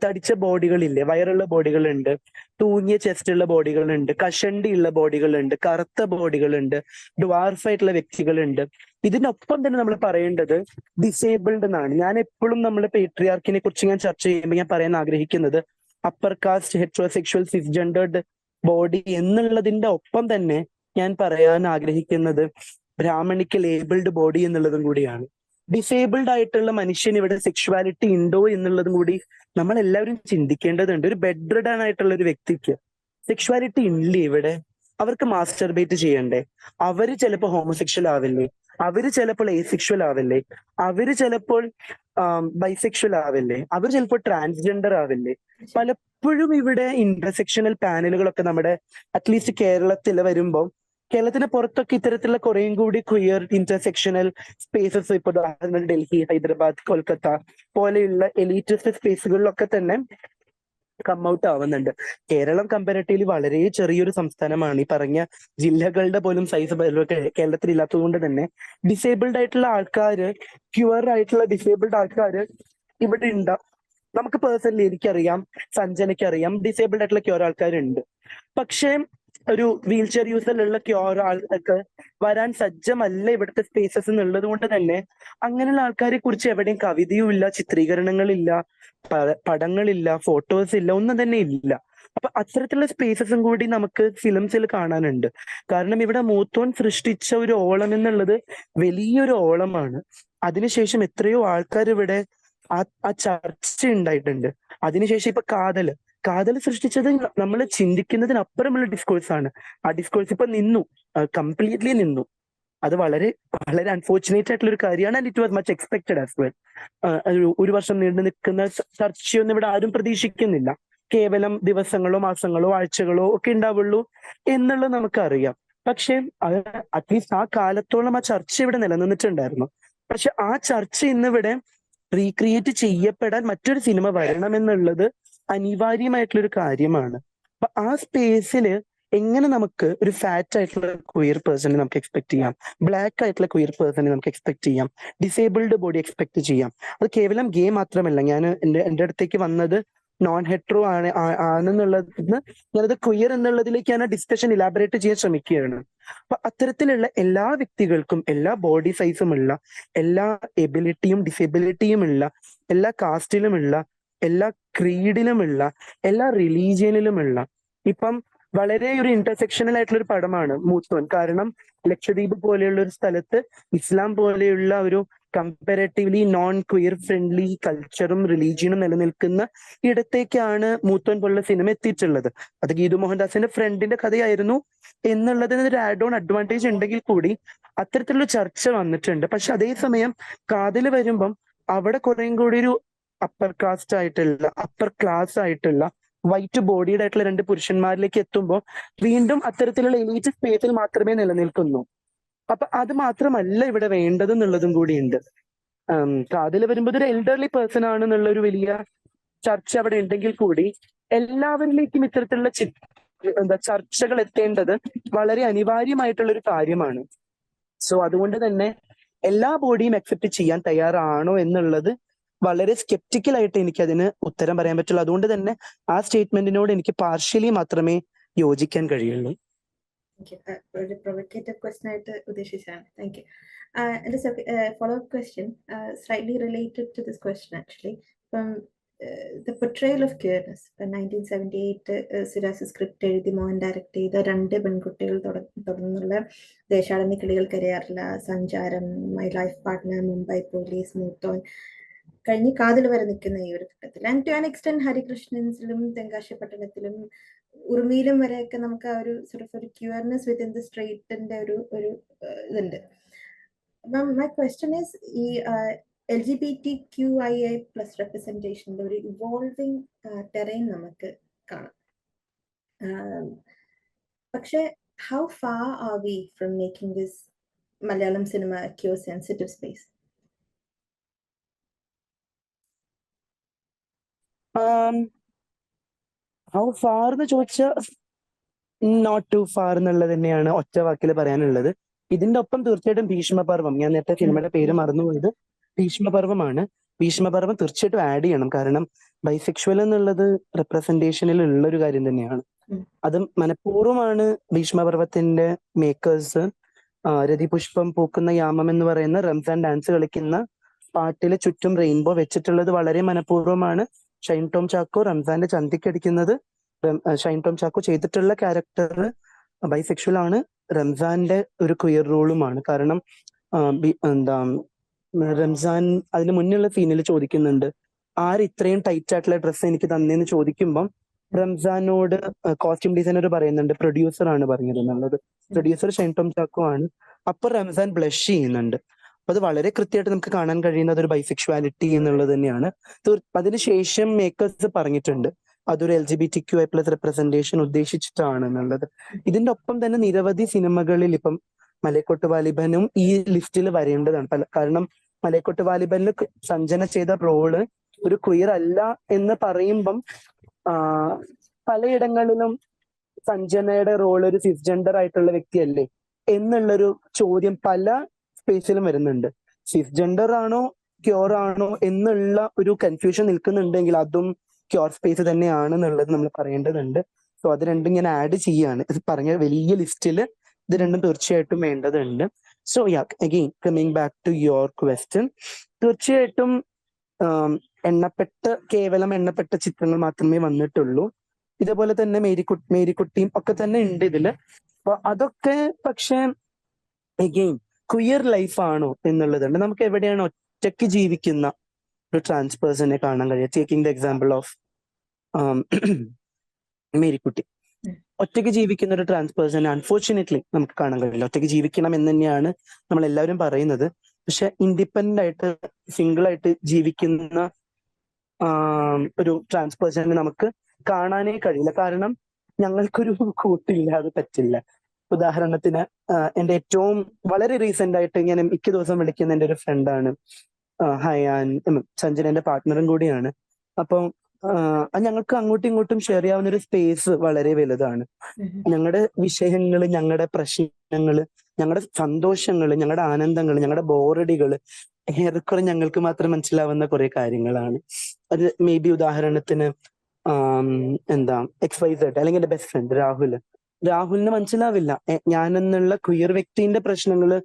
തടിച്ച ബോഡികളില്ലേ, വയറുള്ള ബോഡികളുണ്ട്, തൂങ്ങിയ ചെസ്റ്റ് ഉള്ള ബോഡികളുണ്ട്, കഷണ്ടി ഉള്ള ബോഡികളുണ്ട്, കറുത്ത ബോഡികളുണ്ട്, ഡ്വാർഫ് ആയിട്ടുള്ള വ്യക്തികളുണ്ട്. ഇതിനൊപ്പം തന്നെ നമ്മൾ പറയേണ്ടത് ഡിസേബിൾഡ് എന്നാണ്. ഞാൻ എപ്പോഴും നമ്മൾ പേട്രിയാർക്കിനെ കുറിച്ച് ഞാൻ ചർച്ച ചെയ്യുമ്പോൾ ഞാൻ പറയാൻ ആഗ്രഹിക്കുന്നത് അപ്പർ കാസ്റ്റ് ഹെറ്ററോസെക്ഷൽ സിസ്ജെൻഡേർഡ് ബോഡി എന്നുള്ളതിന്റെ ഒപ്പം തന്നെ ഞാൻ പറയാൻ ആഗ്രഹിക്കുന്നത് ബ്രാഹ്മണിക്ക് ലേബിൾഡ് ബോഡി എന്നുള്ളതും കൂടിയാണ്. ഡിസേബിൾഡ് ആയിട്ടുള്ള മനുഷ്യന് ഇവിടെ സെക്ഷുവാലിറ്റി ഉണ്ടോ എന്നുള്ളതും കൂടി നമ്മൾ എല്ലാവരും ചിന്തിക്കേണ്ടതുണ്ട്. ഒരു ബെഡ് റിഡൺ ആയിട്ടുള്ള ഒരു വ്യക്തിക്ക് സെക്ഷുവാലിറ്റി ഇല്ലേ ഇവിടെ? അവർക്ക് മാസ്റ്റർബേറ്റ് ചെയ്യണ്ടേ? അവര് ചിലപ്പോൾ ഹോമോസെക്ഷൽ ആവില്ലേ? അവര് ചിലപ്പോൾ എസെക്ഷൽ ആവില്ലേ, അവര് ചിലപ്പോൾ ബൈസെക്ഷൽ ആവില്ലേ, അവർ ചിലപ്പോൾ ട്രാൻസ്ജെൻഡർ ആവില്ലേ. പലപ്പോഴും ഇവിടെ ഇന്റർസെക്ഷണൽ പാനലുകളൊക്കെ നമ്മുടെ അറ്റ്ലീസ്റ്റ് കേരളത്തിൽ വരുമ്പോൾ, കേരളത്തിന് പുറത്തൊക്കെ ഇത്തരത്തിലുള്ള കുറേയും കൂടി ക്വിയർ ഇന്റർസെക്ഷണൽ സ്പേസസ്, ഇപ്പൊ ഡൽഹി, ഹൈദരാബാദ്, കൊൽക്കത്ത പോലെയുള്ള എലീറ്റിസ്റ്റ് സ്പേസുകളിലൊക്കെ തന്നെ കം ഔട്ട് ആവുന്നുണ്ട്. കേരളം കമ്പാരിറ്റീവ്ലി വളരെ ചെറിയൊരു സംസ്ഥാനമാണ്. ഈ പറഞ്ഞ ജില്ലകളുടെ പോലും സൈസ് കേരളത്തിൽ ഇല്ലാത്തത് കൊണ്ട് തന്നെ ഡിസേബിൾഡ് ആയിട്ടുള്ള ആൾക്കാര്, ക്യൂർ ആയിട്ടുള്ള ഡിസേബിൾഡ് ആൾക്കാര് ഇവിടെ ഉണ്ട്. നമുക്ക് പേഴ്സണലി എനിക്കറിയാം, സഞ്ജനയ്ക്കറിയാം, ഡിസേബിൾഡ് ആയിട്ടുള്ള ക്യൂർ ആൾക്കാരുണ്ട്. പക്ഷേ ഒരു വീൽ ചെയർ യൂസറിലുള്ള ക്യൂർ ആൾക്ക് വരാൻ സജ്ജമല്ല ഇവിടുത്തെ സ്പേസസ് എന്നുള്ളത് കൊണ്ട് തന്നെ അങ്ങനെയുള്ള ആൾക്കാരെ കുറിച്ച് എവിടെയും കവിതയും ഇല്ല, ചിത്രീകരണങ്ങളില്ല, പടങ്ങളില്ല, ഫോട്ടോസ് ഇല്ല, ഒന്നും തന്നെ ഇല്ല. അപ്പൊ അത്തരത്തിലുള്ള സ്പേസസും കൂടി നമുക്ക് ഫിലിംസിൽ കാണാനുണ്ട്. കാരണം ഇവിടെ മൂത്തോൻ സൃഷ്ടിച്ച ഒരു ഓളം എന്നുള്ളത് വലിയൊരു ഓളമാണ്. അതിനുശേഷം എത്രയോ ആൾക്കാർ ഇവിടെ ആ ചർച്ച ഉണ്ടായിട്ടുണ്ട്. അതിനുശേഷം ഇപ്പൊ കാതൽ സൃഷ്ടിച്ചത് നമ്മൾ ചിന്തിക്കുന്നതിനപ്പുറമുള്ള ഡിസ്കോഴ്സ് ആണ്. ആ ഡിസ്കോഴ്സ് ഇപ്പൊ നിന്നു, കംപ്ലീറ്റ്ലി നിന്നു. അത് വളരെ വളരെ അൺഫോർച്ചുനേറ്റ് ആയിട്ടുള്ള ഒരു കാര്യമാണ്. And it was much expected as well. ഒരു വർഷം നീണ്ടു നിൽക്കുന്ന ചർച്ചയൊന്നും ഇവിടെ ആരും പ്രതീക്ഷിക്കുന്നില്ല. കേവലം ദിവസങ്ങളോ മാസങ്ങളോ ആഴ്ചകളോ ഒക്കെ ഉണ്ടാവുള്ളൂ എന്നുള്ളത് നമുക്കറിയാം. പക്ഷെ അറ്റ്ലീസ്റ്റ് ആ കാലത്തോളം ആ ചർച്ച ഇവിടെ നിലനിന്നിട്ടുണ്ടായിരുന്നു. പക്ഷെ ആ ചർച്ച ഇന്നിവിടെ റീക്രിയേറ്റ് ചെയ്യപ്പെടാൻ മറ്റൊരു സിനിമ വരണമെന്നുള്ളത് അനിവാര്യമായിട്ടുള്ള ഒരു കാര്യമാണ്. അപ്പൊ ആ സ്പേസിൽ എങ്ങനെ നമുക്ക് ഒരു ഫാറ്റ് ആയിട്ടുള്ള ക്വയർ പേഴ്സണെ നമുക്ക് എക്സ്പെക്ട് ചെയ്യാം, ബ്ലാക്ക് ആയിട്ടുള്ള ക്വയർ പേഴ്സണെ നമുക്ക് എക്സ്പെക്ട് ചെയ്യാം, ഡിസേബിൾഡ് ബോഡി എക്സ്പെക്ട് ചെയ്യാം. അത് കേവലം ഗേ മാത്രമല്ല. ഞാൻ എൻ്റെ അടുത്തേക്ക് വന്നത് നോൺ ഹെട്രോ ആണെന്നുള്ളതിന് ഞാനത് ക്വയർ എന്നുള്ളതിലേക്ക് ഞാൻ ഡിസ്കഷൻ ഇലാബറേറ്റ് ചെയ്യാൻ ശ്രമിക്കുകയാണ്. അപ്പൊ അത്തരത്തിലുള്ള എല്ലാ വ്യക്തികൾക്കും എല്ലാ ബോഡി സൈസുമുള്ള, എല്ലാ എബിലിറ്റിയും ഡിസേബിലിറ്റിയുമുള്ള, എല്ലാ കാസ്റ്റിലുമുള്ള, എല്ലാ ക്രീഡിലുമുള്ള, എല്ലാ റിലീജിയനിലുമുള്ള, ഇപ്പം വളരെ ഒരു ഇന്റർസെക്ഷണൽ ആയിട്ടുള്ള ഒരു പടമാണ് മൂത്തോൻ. കാരണം ലക്ഷദ്വീപ് പോലെയുള്ള ഒരു സ്ഥലത്ത് ഇസ്ലാം പോലെയുള്ള ഒരു കമ്പാരറ്റീവ്ലി നോൺ ക്വിയർ ഫ്രണ്ട്ലി കൾച്ചറും റിലീജിയനും നിലനിൽക്കുന്ന ഇടത്തേക്കാണ് മൂത്തോൻ പോലുള്ള സിനിമ എത്തിയിട്ടുള്ളത്. അത് ഗീതു മോഹൻദാസിന്റെ ഫ്രണ്ടിന്റെ കഥയായിരുന്നു എന്നുള്ളതിന് ഒരു ആഡ് ഓൺ അഡ്വാൻറ്റേജ് ഉണ്ടെങ്കിൽ കൂടി അത്തരത്തിലുള്ള ചർച്ച വന്നിട്ടുണ്ട്. പക്ഷെ അതേസമയം കാതിൽ വരുമ്പം അവിടെ കുറേയും കൂടി ഒരു അപ്പർ കാസ്റ്റ് ആയിട്ടുള്ള, അപ്പർ ക്ലാസ് ആയിട്ടുള്ള, വൈറ്റ് ബോഡിയുടെ ആയിട്ടുള്ള രണ്ട് പുരുഷന്മാരിലേക്ക് എത്തുമ്പോൾ വീണ്ടും അത്തരത്തിലുള്ള എലീറ്റ് സ്പേസിൽ മാത്രമേ നിലനിൽക്കുന്നു. അപ്പൊ അത് മാത്രമല്ല ഇവിടെ വേണ്ടത് എന്നുള്ളതും കൂടിയുണ്ട്. കാതിൽ വരുമ്പോൾ ഒരു എൽഡർലി പേഴ്സൺ ആണെന്നുള്ള ഒരു വലിയ ചർച്ച അവിടെ ഉണ്ടെങ്കിൽ കൂടി എല്ലാവരിലേക്കും ഇത്തരത്തിലുള്ള ചർച്ചകൾ എത്തേണ്ടത് വളരെ അനിവാര്യമായിട്ടുള്ള ഒരു കാര്യമാണ്. സോ അതുകൊണ്ട് തന്നെ എല്ലാ ബോഡിയും അക്സെപ്റ്റ് ചെയ്യാൻ തയ്യാറാണോ എന്നുള്ളത് വളരെ സ്കെപ്റ്റിക്കൽ ആയിട്ട് എനിക്ക് അതിന് ഉത്തരം പറയാൻ പറ്റുള്ളൂ. അതുകൊണ്ട് തന്നെ ആ സ്റ്റേറ്റ്മെന്റിനോട് എനിക്ക് പാർഷ്യലി മാത്രമേ യോജിക്കാൻ കഴിയുള്ളൂ. ഒരു പ്രൊവക്കേറ്റീവ് ക്വസ്റ്റ്യൻ ആയിട്ട് ഉദ്ദേശിച്ചാണ്. Thank you. എൻ്റെ follow up question slightly related to this question actually. ഇപ്പം ദ പൊട്രയൽ ഓഫ് ക്യൂർനെസ്, ഇപ്പം 1978 സുരാസ് സ്ക്രിപ്റ്റ് എഴുതി മോഹൻ ഡയറക്ട് ചെയ്ത രണ്ട് പെൺകുട്ടികൾ തുടർന്നുള്ള ദേശാടന Kilikal Karayarilla, Sancharam, my life partner, Mumbai police, Moothon കഴിഞ്ഞ് കാതിൽ വരെ നിൽക്കുന്ന ഈ ഒരു ഘട്ടത്തിൽ, ആൻഡ് ടു ആൻ എക്സ്റ്റെൻഡ് ഹരികൃഷ്ണൻസിലും തെങ്കാശിപട്ടണത്തിലും ഉറുമിയിലും വരെയൊക്കെ നമുക്ക് ആ ഒരു ഒരു ക്യൂർനെസ് വിത്തിൻ ദ സ്ട്രീറ്റിന്റെ ഒരു ഇതുണ്ട്. അപ്പം മൈ ക്വസ്റ്റ്യൻ ഈസ്, ഈ LGBTQIA+ റെപ്രസെന്റേഷന്റെ ഒരു ഇവോൾവിംഗ് ടെറൈൻ നമുക്ക് കാണാം. പക്ഷെ how far are we from making this Malayalam cinema a queer sensitive space? How far എന്ന് ചോദിച്ചാൽ നോട്ട് ടു ഫാർ എന്നുള്ളത് തന്നെയാണ് ഒറ്റ വാക്കിൽ പറയാനുള്ളത്. ഇതിന്റെ ഒപ്പം തീർച്ചയായിട്ടും ഭീഷ്മപർവം, ഞാൻ നേരത്തെ സിനിമയുടെ പേര് മറന്നുപോയത്, ഭീഷ്മപർവമാണ്. ഭീഷ്മപർവം തീർച്ചയായിട്ടും ആഡ് ചെയ്യണം. കാരണം ബൈസെക്ഷുവൽ എന്നുള്ളത് റെപ്രസെന്റേഷനിൽ ഉള്ള ഒരു കാര്യം തന്നെയാണ്. അത് മനഃപൂർവ്വമാണ് ഭീഷ്മപർവത്തിന്റെ മേക്കേഴ്സ് രതിപുഷ്പം പൂക്കുന്ന യാമം എന്ന് പറയുന്ന റംസാൻ ഡാൻസ് കളിക്കുന്ന പാട്ടില് ചുറ്റും റെയിൻബോ വെച്ചിട്ടുള്ളത് വളരെ മനഃപൂർവ്വമാണ്. ഷൈൻ ടോം ചാക്കോ റംസാന്റെ ചന്തിക്കടിക്കുന്നത്, ഷൈൻ ടോം ചാക്കോ ചെയ്തിട്ടുള്ള ക്യാരക്ടർ ബൈസെക്ഷുവൽ ആണ്, റംസാന്റെ ഒരു ക്വിയർ റോളുമാണ്. കാരണം റംസാൻ അതിന് മുന്നുള്ള സീനിൽ ചോദിക്കുന്നുണ്ട്, ആര് ഇത്രയും ടൈറ്റ് ആയിട്ടുള്ള ഡ്രസ്സ് എനിക്ക് തന്നേന്ന് ചോദിക്കുമ്പം റംസാനോട് കോസ്റ്റ്യൂം ഡിസൈനർ പറയുന്നുണ്ട്, പ്രൊഡ്യൂസർ ആണ് പറഞ്ഞത് എന്നുള്ളത്. പ്രൊഡ്യൂസർ ഷൈൻ ടോം ചാക്കോ ആണ്. അപ്പൊ റംസാൻ ബ്ലഷ് ചെയ്യുന്നുണ്ട്. അപ്പൊ അത് വളരെ കൃത്യമായിട്ട് നമുക്ക് കാണാൻ കഴിയുന്നത് ഒരു ബൈസെക്ഷുവാലിറ്റി എന്നുള്ളത് തന്നെയാണ്. അതിനുശേഷം മേക്കേഴ്സ് പറഞ്ഞിട്ടുണ്ട് അതൊരു LGBTQI+ റെപ്രസെന്റേഷൻ ഉദ്ദേശിച്ചിട്ടാണ് എന്നുള്ളത്. ഇതിന്റെ ഒപ്പം തന്നെ നിരവധി സിനിമകളിൽ ഇപ്പം മലൈക്കോട്ട് വാലിബനും ഈ ലിസ്റ്റിൽ വരേണ്ടതാണ്. കാരണം മലൈക്കോട്ട് വാലിബനിൽ സഞ്ജന ചെയ്ത റോള് ഒരു ക്വീർ അല്ല എന്ന് പറയുമ്പം പലയിടങ്ങളിലും സഞ്ജനയുടെ റോൾ ഒരു സിസ്ജെൻഡർ ആയിട്ടുള്ള വ്യക്തിയല്ലേ എന്നുള്ളൊരു ചോദ്യം പല സ്പേസിലും വരുന്നുണ്ട്. സിസ്ജെൻഡർ ആണോ ക്യൂർ ആണോ എന്നുള്ള ഒരു കൺഫ്യൂഷൻ നിൽക്കുന്നുണ്ടെങ്കിൽ അതും ക്യൂർ സ്പേസ് തന്നെയാണെന്നുള്ളത് നമ്മൾ പറയേണ്ടതുണ്ട്. സോ അത് രണ്ടും ഞാൻ ആഡ് ചെയ്യാണ്. ഇത് പറഞ്ഞ വലിയ ലിസ്റ്റിൽ ഇത് രണ്ടും തീർച്ചയായിട്ടും വേണ്ടതുണ്ട്. So again coming back to your question, തീർച്ചയായിട്ടും കേവലം എണ്ണപ്പെട്ട ചിത്രങ്ങൾ മാത്രമേ വന്നിട്ടുള്ളൂ. ഇതേപോലെ തന്നെ മേരിക്കുട്ടിയും ഒക്കെ തന്നെ ഉണ്ട് ഇതില്. അപ്പൊ അതൊക്കെ പക്ഷെ അഗെയിൻ ക്വിയർ ലൈഫ് ആണോ എന്നുള്ളതുണ്ട്. നമുക്ക് എവിടെയാണ് ഒറ്റയ്ക്ക് ജീവിക്കുന്ന ഒരു ട്രാൻസ് പേഴ്സണെ കാണാൻ കഴിയുക? Taking the example of Marykutty. ഒറ്റയ്ക്ക് ജീവിക്കുന്ന ഒരു ട്രാൻസ് പേഴ്സണെ അൺഫോർച്ചുനേറ്റ്ലി നമുക്ക് കാണാൻ കഴിയില്ല. ഒറ്റയ്ക്ക് ജീവിക്കണം എന്ന് തന്നെയാണ് നമ്മൾ എല്ലാവരും പറയുന്നത്. പക്ഷെ ഇൻഡിപെൻഡന്റ് ആയിട്ട് സിംഗിൾ ആയിട്ട് ജീവിക്കുന്ന ഒരു ട്രാൻസ് പേഴ്സണെ നമുക്ക് കാണാനേ കഴിയില്ല. കാരണം ഞങ്ങൾക്കൊരു കൂട്ടില്ല, അത് പറ്റില്ല. ഉദാഹരണത്തിന് എന്റെ ഏറ്റവും വളരെ റീസെന്റ് ആയിട്ട് ഞാൻ മിക്ക ദിവസം വിളിക്കുന്ന എന്റെ ഒരു ഫ്രണ്ടാണ് ഹയാൻ, സഞ്ജന എന്റെ പാർട്ട്ണറും കൂടിയാണ്. അപ്പം ഞങ്ങൾക്ക് അങ്ങോട്ടും ഇങ്ങോട്ടും ഷെയർ ചെയ്യാവുന്ന ഒരു സ്പേസ് വളരെ വലുതാണ്. ഞങ്ങളുടെ വിഷയങ്ങള്, ഞങ്ങളുടെ പ്രശ്നങ്ങള്, ഞങ്ങളുടെ സന്തോഷങ്ങള്, ഞങ്ങളുടെ ആനന്ദങ്ങള്, ഞങ്ങളുടെ ബോറടികള് ഏറെക്കുറെ ഞങ്ങൾക്ക് മാത്രം മനസ്സിലാവുന്ന കുറെ കാര്യങ്ങളാണ്. അത് മേ ബി ഉദാഹരണത്തിന് XYZ അല്ലെങ്കിൽ എന്റെ ബെസ്റ്റ് ഫ്രണ്ട് രാഹുലിന് മനസ്സിലാവില്ല. ഞാനെന്നുള്ള ക്വിയർ വ്യക്തിന്റെ പ്രശ്നങ്ങള്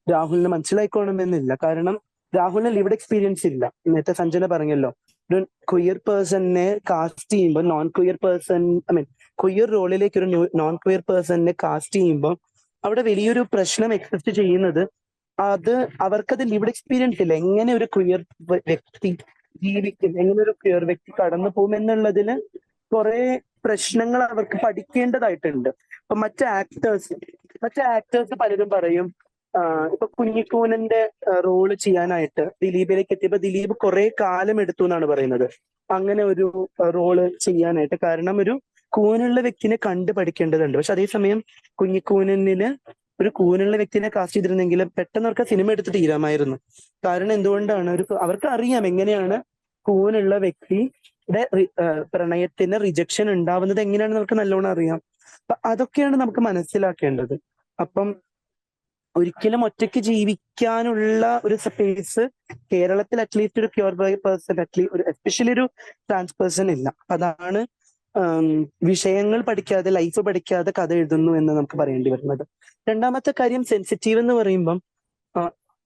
രാഹുലിന് മനസ്സിലായിക്കോണമെന്നില്ല. കാരണം രാഹുലിന് ലിവ്ഡ് എക്സ്പീരിയൻസ് ഇല്ല. നേരത്തെ സഞ്ജന പറഞ്ഞല്ലോ, ഒരു ക്വിയർ പേഴ്സണിനെ കാസ്റ്റ് ചെയ്യുമ്പോൾ ക്വിയർ റോളിലേക്ക് ഒരു നോൺ ക്വിയർ പേഴ്സണിനെ കാസ്റ്റ് ചെയ്യുമ്പോൾ അവിടെ വലിയൊരു പ്രശ്നം എക്സിസ്റ്റ് ചെയ്യുന്നത് അത് അവർക്കത് ലിവ്ഡ് എക്സ്പീരിയൻസ് ഇല്ല. എങ്ങനെ ഒരു ക്വിയർ വ്യക്തി ജീവിക്കും, എങ്ങനെ ഒരു ക്വിയർ വ്യക്തി കടന്നു പോകും എന്നുള്ളതിന് കുറെ പ്രശ്നങ്ങൾ അവർക്ക് പഠിക്കേണ്ടതായിട്ടുണ്ട്. ഇപ്പൊ മറ്റു ആക്ടേഴ്സ് പലരും പറയും ഇപ്പൊ കുഞ്ഞിക്കൂനന്റെ റോള് ചെയ്യാനായിട്ട് ദിലീപിലേക്ക് എത്തിയപ്പോ ദിലീപ് കുറെ കാലം എടുത്തു എന്നാണ് പറയുന്നത് അങ്ങനെ ഒരു റോള് ചെയ്യാനായിട്ട്. കാരണം ഒരു കൂനുള്ള വ്യക്തിനെ കണ്ടു പഠിക്കേണ്ടതുണ്ട്. പക്ഷെ അതേസമയം കുഞ്ഞിക്കൂനില് ഒരു കൂനുള്ള വ്യക്തിനെ കാസ്റ്റ് ചെയ്തിരുന്നെങ്കിൽ പെട്ടെന്ന് അവർക്ക് സിനിമ എടുത്ത് തീരാമായിരുന്നു. കാരണം എന്തുകൊണ്ടാണ്, അവർക്ക് അറിയാം എങ്ങനെയാണ് കൂനുള്ള വ്യക്തിയുടെ പ്രണയത്തിന് റിജക്ഷൻ ഉണ്ടാവുന്നത് എങ്ങനെയാണെന്ന് നമുക്ക് നല്ലോണം അറിയാം. അപ്പൊ അതൊക്കെയാണ് നമുക്ക് മനസ്സിലാക്കേണ്ടത്. അപ്പം ഒരിക്കലും ഒറ്റയ്ക്ക് ജീവിക്കാനുള്ള ഒരു സ്പേസ് കേരളത്തിൽ അറ്റ്ലീസ്റ്റ് ഒരു ക്യൂർ ബൈ പേഴ്സൺ എസ്പെഷ്യലി ഒരു ട്രാൻസ് പേഴ്സൺ ഇല്ല. അതാണ് വിഷയങ്ങൾ പഠിക്കാതെ, ലൈഫ് പഠിക്കാതെ കഥ എഴുതുന്നു എന്ന് നമുക്ക് പറയേണ്ടി വരുന്നത്. രണ്ടാമത്തെ കാര്യം സെൻസിറ്റീവ് എന്ന് പറയുമ്പം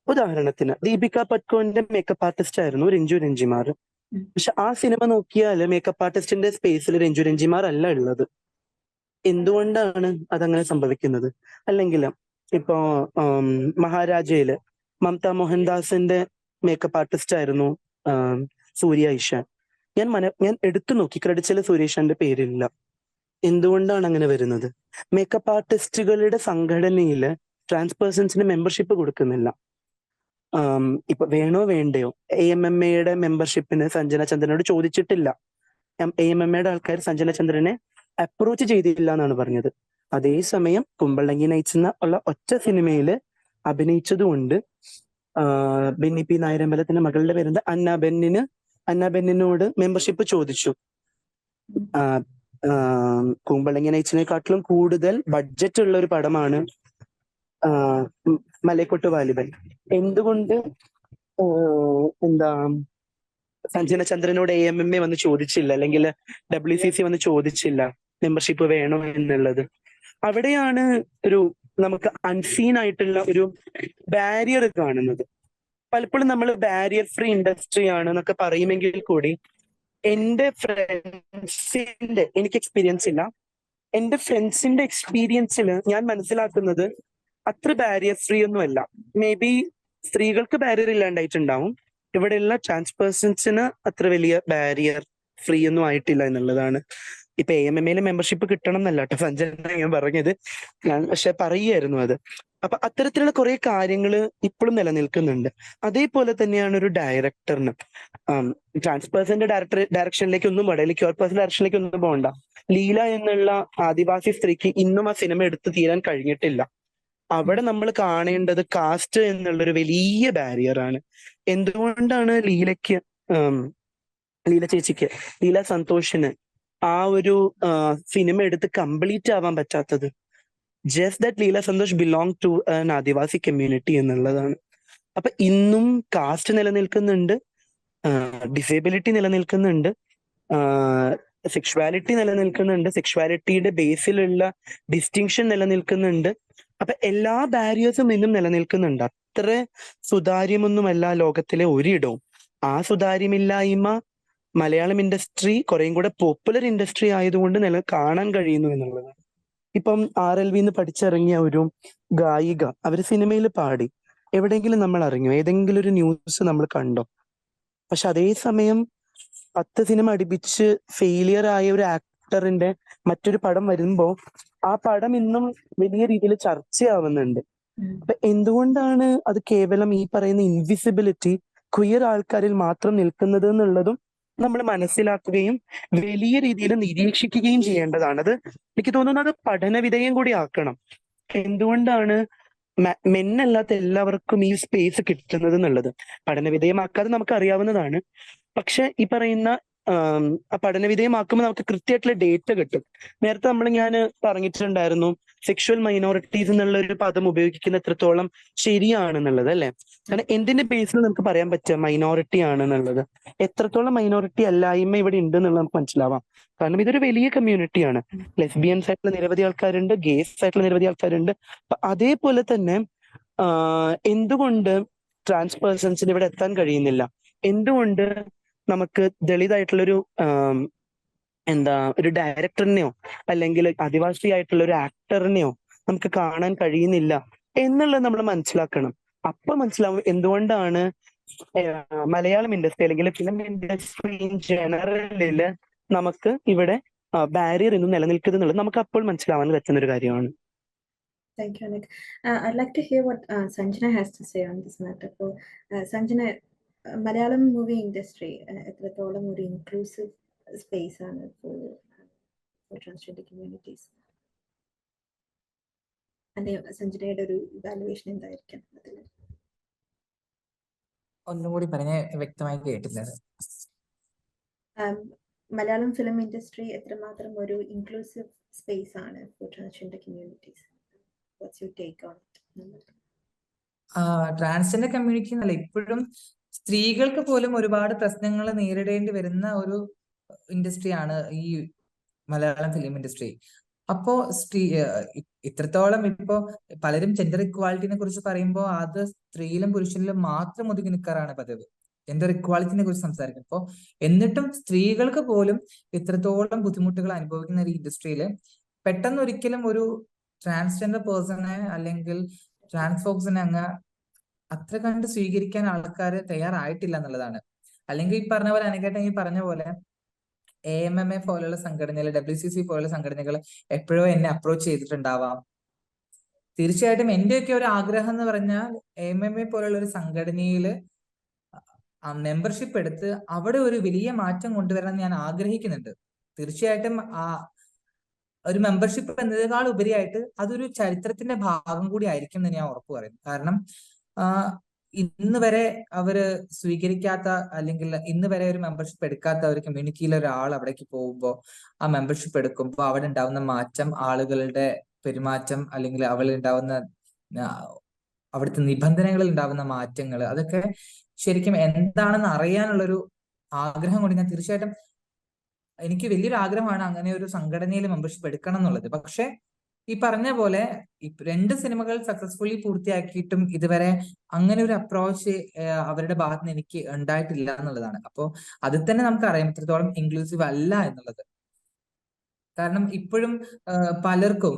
ഉദാഹരണത്തിന് ദീപിക പഡ്കോന്റെ മേക്കപ്പ് ആർട്ടിസ്റ്റ് ആയിരുന്നു രഞ്ജു രഞ്ജിമാർ. പക്ഷെ ആ സിനിമ നോക്കിയാൽ മേക്കപ്പ് ആർട്ടിസ്റ്റിന്റെ സ്പേസിൽ രഞ്ജു രഞ്ജിമാർ അല്ല ഉള്ളത്. എന്തുകൊണ്ടാണ് അതങ്ങനെ സംഭവിക്കുന്നത്? അല്ലെങ്കിൽ ഇപ്പോ മഹാരാജയില് മമത മോഹൻദാസിന്റെ മേക്കപ്പ് ആർട്ടിസ്റ്റ് ആയിരുന്നു സൂര്യ ഇഷാൻ. ഞാൻ എടുത്തു നോക്കി, ക്രെഡിറ്റ്സിൽ സൂര്യ ഇഷാന്റെ പേരില്ല. എന്തുകൊണ്ടാണ് അങ്ങനെ വരുന്നത്? മേക്കപ്പ് ആർട്ടിസ്റ്റുകളുടെ സംഘടനയില് ട്രാൻസ് പേഴ്സൺസിന് മെമ്പർഷിപ്പ് കൊടുക്കുന്നില്ല. ഇപ്പൊ വേണോ വേണ്ടയോ AMMAയുടെ മെമ്പർഷിപ്പിന് സഞ്ജന ചന്ദ്രനോട് ചോദിച്ചിട്ടില്ല. AMMAയുടെ ആൾക്കാർ സഞ്ജന ചന്ദ്രനെ അപ്രോച്ച് ചെയ്തിട്ടില്ല എന്നാണ് പറഞ്ഞത്. അതേസമയം കുമ്പളങ്ങി നൈറ്റ്സ് ഉള്ള ഒറ്റ സിനിമയില് അഭിനയിച്ചതുകൊണ്ട് ബെന്നി പി നായരമ്പലത്തിന്റെ മകളുടെ പേരുണ്ട് അന്ന ബെന്നിനോട് മെമ്പർഷിപ്പ് ചോദിച്ചു. കുമ്പളങ്ങി നൈറ്റ്സിനെക്കാട്ടിലും കൂടുതൽ ബഡ്ജറ്റ് ഉള്ള ഒരു പടമാണ് മലൈക്കോട്ട് വാലിബൻ. എന്തുകൊണ്ട് സഞ്ജന ചന്ദ്രനോട് AMMA വന്ന് ചോദിച്ചില്ല, അല്ലെങ്കിൽ WCC വന്ന് ചോദിച്ചില്ല മെമ്പർഷിപ്പ് വേണോ എന്നുള്ളത്? അവിടെയാണ് ഒരു നമുക്ക് അൺസീൻ ആയിട്ടുള്ള ഒരു ബാരിയർ കാണുന്നത്. പലപ്പോഴും നമ്മൾ ബാരിയർ ഫ്രീ ഇൻഡസ്ട്രി ആണ് എന്നൊക്കെ പറയുമെങ്കിൽ കൂടി എന്റെ ഫ്രണ്ട്സിന്റെ, എനിക്ക് എക്സ്പീരിയൻസ് ഇല്ല, എന്റെ ഫ്രണ്ട്സിന്റെ എക്സ്പീരിയൻസിൽ ഞാൻ മനസ്സിലാക്കുന്നത് അത്ര ബാരിയർ ഫ്രീ ഒന്നുമല്ല. മേ ബി സ്ത്രീകൾക്ക് ബാരിയർ ഇല്ലാണ്ടായിട്ടുണ്ടാവും, ഇവിടെയുള്ള ട്രാൻസ് പേഴ്സൺസിന് അത്ര വലിയ ബാരിയർ ഫ്രീ ഒന്നും ആയിട്ടില്ല എന്നുള്ളതാണ്. ഇപ്പൊ AMMയിൽ മെമ്പർഷിപ്പ് കിട്ടണം എന്നല്ല കേട്ടോ സഞ്ജന ഞാൻ പറഞ്ഞത്, ഞാൻ പക്ഷെ പറയുമായിരുന്നു അത്. അപ്പൊ അത്തരത്തിലുള്ള കുറെ കാര്യങ്ങൾ ഇപ്പോഴും നിലനിൽക്കുന്നുണ്ട്. അതേപോലെ തന്നെയാണ് ഒരു ഡയറക്ടറിന് ട്രാൻസ്പേഴ്സന്റെ ഡയറക്ഷനിലേക്ക് ഒന്നും പോകണ്ട, അല്ലെങ്കിൽ ക്യൂർ പേഴ്സൺ ഡയറക്ഷനിലേക്ക് ഒന്നും പോകണ്ട. ലീല എന്നുള്ള ആദിവാസി സ്ത്രീക്ക് ഇന്നും ആ സിനിമ എടുത്തു തീരാൻ കഴിഞ്ഞിട്ടില്ല. അവിടെ നമ്മൾ കാണേണ്ടത് കാസ്റ്റ് എന്നുള്ളൊരു വലിയ ബാരിയർ ആണ്. എന്തുകൊണ്ടാണ് ലീലയ്ക്ക് ലീല ചേച്ചിക്ക്, ലീല സന്തോഷിന് ആ ഒരു സിനിമ എടുത്ത് കംപ്ലീറ്റ് ആവാൻ പറ്റാത്തത്? Just that Leela Santosh belong to an Adivasi community എന്നുള്ളതാണ്. അപ്പൊ ഇന്നും കാസ്റ്റ് നിലനിൽക്കുന്നുണ്ട്, ഡിസേബിലിറ്റി നിലനിൽക്കുന്നുണ്ട്, സെക്ഷുവാലിറ്റി നിലനിൽക്കുന്നുണ്ട്, സെക്ഷുവാലിറ്റിയുടെ ബേസിലുള്ള ഡിസ്റ്റിങ്ഷൻ നിലനിൽക്കുന്നുണ്ട്. അപ്പൊ എല്ലാ ബാരിയേഴ്സും ഇന്നും നിലനിൽക്കുന്നുണ്ട്. അത്ര സുതാര്യമൊന്നുമല്ല ലോകത്തിലെ ഒരിടവും. ആ സുതാര്യമില്ലായ്മ മലയാളം ഇൻഡസ്ട്രി കുറേയും കൂടെ പോപ്പുലർ ഇൻഡസ്ട്രി ആയതുകൊണ്ട് കാണാൻ കഴിയുന്നു എന്നുള്ളതാണ്. ഇപ്പം RLV പഠിച്ചിറങ്ങിയ ഒരു ഗായിക അവര് സിനിമയിൽ പാടി, എവിടെയെങ്കിലും നമ്മൾ അറിഞ്ഞോ? ഏതെങ്കിലും ഒരു ന്യൂസ് നമ്മൾ കണ്ടോ? പക്ഷെ അതേസമയം 10 സിനിമ അടുപ്പിച്ച് ഫെയിലിയർ ആയ ഒരു ആക്ടറിന്റെ മറ്റൊരു പടം വരുമ്പോ ആ പടം ഇന്നും വലിയ രീതിയിൽ ചർച്ചയാവുന്നുണ്ട്. അപ്പൊ എന്തുകൊണ്ടാണ് അത് കേവലം ഈ പറയുന്ന ഇൻവിസിബിലിറ്റി ക്വിയർ ആൾക്കാരിൽ മാത്രം നിൽക്കുന്നത് എന്നുള്ളതും നമ്മൾ മനസ്സിലാക്കുകയും വലിയ രീതിയിൽ നിരീക്ഷിക്കുകയും ചെയ്യേണ്ടതാണ്. അത് എനിക്ക് തോന്നുന്നത് പഠന വിധേയം കൂടി ആക്കണം. എന്തുകൊണ്ടാണ് മെന്നല്ലാത്ത എല്ലാവർക്കും ഈ സ്പേസ് കിട്ടുന്നത് എന്നുള്ളത് പഠന വിധേയമാക്കാതെ നമുക്ക് അറിയാവുന്നതാണ്. പക്ഷെ ഈ പറയുന്ന ആ പഠന വിധേയമാക്കുമ്പോൾ നമുക്ക് കൃത്യമായിട്ടുള്ള ഡേറ്റ കിട്ടും. നേരത്തെ ഞാൻ പറഞ്ഞിട്ടുണ്ടായിരുന്നു സെക്ഷുവൽ മൈനോറിറ്റീസ് എന്നുള്ള ഒരു പദം ഉപയോഗിക്കുന്ന എത്രത്തോളം ശരിയാണെന്നുള്ളത്, അല്ലെ? കാരണം എന്തിന്റെ ബേസിൽ നമുക്ക് പറയാൻ പറ്റുക മൈനോറിറ്റി ആണെന്നുള്ളത്? എത്രത്തോളം മൈനോറിറ്റി അല്ലായ്മ ഇവിടെ ഉണ്ട് എന്നുള്ളത് നമുക്ക് മനസ്സിലാവാം. കാരണം ഇതൊരു വലിയ കമ്മ്യൂണിറ്റിയാണ്. ലെസ്ബിയൻസ് ആയിട്ടുള്ള നിരവധി ആൾക്കാരുണ്ട്, ഗേസ് ആയിട്ടുള്ള നിരവധി ആൾക്കാരുണ്ട്. അതേപോലെ തന്നെ എന്തുകൊണ്ട് ട്രാൻസ് പേഴ്സൺസിന് ഇവിടെ എത്താൻ കഴിയുന്നില്ല? എന്തുകൊണ്ട് നമുക്ക് ദളിതായിട്ടുള്ളൊരു ഒരു ഡയറക്ടറിനെയോ അല്ലെങ്കിൽ ആദിവാസി ആയിട്ടുള്ള ഒരു ആക്ടറിനെയോ നമുക്ക് കാണാൻ കഴിയുന്നില്ല എന്നുള്ളത് നമ്മൾ മനസ്സിലാക്കണം. അപ്പൊ മനസ്സിലാവും എന്തുകൊണ്ടാണ് മലയാളം ഇൻഡസ്ട്രി അല്ലെങ്കിൽ ഫിലിം ഇൻഡസ്ട്രി ഇൻ ജനറലില് നമുക്ക് ഇവിടെ ബാരിയർ ഇന്നും നിലനിൽക്കുന്നത് എന്നുള്ളത് നമുക്ക് അപ്പോൾ മനസ്സിലാവാൻ പറ്റുന്ന ഒരു കാര്യമാണ്. Thank you, Nick. I'd like to hear what Sanjana has to say on this matter. So, Sanjana, Malayalam movie industry എത്രത്തോളം ഒരു ഇൻക്ലൂസീവ് സ്പേസ് ആണ് for transgender communities? അല്ലെ സഞ്ജനയുടെ ഒരു ഇവാലുവേഷൻ എന്തായിരിക്കും അതിൽ? ഒന്നും കൂടി പറഞ്ഞ് വ്യക്തമായി കേട്ടില്ല. മലയാളം ഫിലിം ഇൻഡസ്ട്രി എത്രമാത്രം ഒരു ഇൻക്ലൂസീവ് സ്പേസ് ആണ് for transgender communities? What's your take on it? Transgender community എന്നല്ല, ഇപ്പോഴും സ്ത്രീകൾക്ക് പോലും ഒരുപാട് പ്രശ്നങ്ങൾ നേരിടേണ്ടി വരുന്ന ഒരു ഇൻഡസ്ട്രിയാണ് ഈ മലയാളം ഫിലിം ഇൻഡസ്ട്രി. അപ്പോ ഇത്രത്തോളം ഇപ്പോ പലരും ജെൻഡർ ഇക്വാലിറ്റിനെ കുറിച്ച് പറയുമ്പോൾ അത് സ്ത്രീയിലും പുരുഷനിലും മാത്രം ഒതുങ്ങി നിൽക്കാറാണ് പതിവ്. ജെൻഡർ ഇക്വാലിറ്റിനെ കുറിച്ച് സംസാരിക്കും. അപ്പോൾ എന്നിട്ടും സ്ത്രീകൾക്ക് പോലും ഇത്രത്തോളം ബുദ്ധിമുട്ടുകൾ അനുഭവിക്കുന്ന ഒരു ഇൻഡസ്ട്രിയിൽ പെട്ടെന്ന് ഒരിക്കലും ഒരു ട്രാൻസ്ജെൻഡർ പേഴ്സണെ അല്ലെങ്കിൽ ട്രാൻസ്ഫോക്സിനെ അങ്ങ് അത്ര കണ്ട് സ്വീകരിക്കാൻ ആൾക്കാർ തയ്യാറായിട്ടില്ല എന്നുള്ളതാണ്. അല്ലെങ്കിൽ ഈ പറഞ്ഞ പോലെ അനക്കേട്ടൻ ഈ പറഞ്ഞ പോലെ AMMA പോലുള്ള സംഘടനകൾ, WCC പോലുള്ള സംഘടനകൾ എപ്പോഴോ എന്നെ അപ്രോച്ച് ചെയ്തിട്ടുണ്ടാവാം. തീർച്ചയായിട്ടും എന്റെയൊക്കെ ഒരു ആഗ്രഹം എന്ന് പറഞ്ഞാൽ AMMA പോലുള്ള ഒരു സംഘടനയിൽ മെമ്പർഷിപ്പ് എടുത്ത് അവിടെ ഒരു വലിയ മാറ്റം കൊണ്ടുവരാൻ ഞാൻ ആഗ്രഹിക്കുന്നുണ്ട്. തീർച്ചയായിട്ടും ഒരു മെമ്പർഷിപ്പ് എന്നതിനേക്കാൾ ഉപരിയായിട്ട് അതൊരു ചരിത്രത്തിന്റെ ഭാഗം കൂടി ആയിരിക്കും എന്ന് ഞാൻ ഉറപ്പ് പറയുന്നു. കാരണം ഇന്ന് വരെ അവര് സ്വീകരിക്കാത്ത അല്ലെങ്കിൽ ഇന്ന് വരെ ഒരു മെമ്പർഷിപ്പ് എടുക്കാത്ത ഒരു കമ്മ്യൂണിറ്റിയിലെ ഒരാൾ അവിടേക്ക് പോകുമ്പോൾ ആ മെമ്പർഷിപ്പ് എടുക്കുമ്പോൾ അവിടെ ഉണ്ടാവുന്ന മാറ്റം, ആളുകളുടെ പെരുമാറ്റം അല്ലെങ്കിൽ അവിടുത്തെ നിബന്ധനകളിൽ ഉണ്ടാവുന്ന മാറ്റങ്ങൾ, അതൊക്കെ ശരിക്കും എന്താണെന്ന് അറിയാനുള്ളൊരു ആഗ്രഹം കൊണ്ട് ഞാൻ തീർച്ചയായിട്ടും എനിക്ക് വലിയൊരു ആഗ്രഹമാണ് അങ്ങനെ ഒരു സംഘടനയിൽ മെമ്പർഷിപ്പ് എടുക്കണം എന്നുള്ളത്. പക്ഷെ ഈ പറഞ്ഞ പോലെ 2 സിനിമകൾ സക്സസ്ഫുള്ളി പൂർത്തിയാക്കിയിട്ടും ഇതുവരെ അങ്ങനെ ഒരു അപ്രോച്ച് അവരുടെ ഭാഗത്ത് നിന്ന് എനിക്ക് ഉണ്ടായിട്ടില്ല എന്നുള്ളതാണ്. അപ്പോൾ അതിൽ തന്നെ നമുക്ക് അറിയാം എത്രത്തോളം ഇൻക്ലൂസീവ് അല്ല എന്നുള്ളത്. കാരണം ഇപ്പോഴും പലർക്കും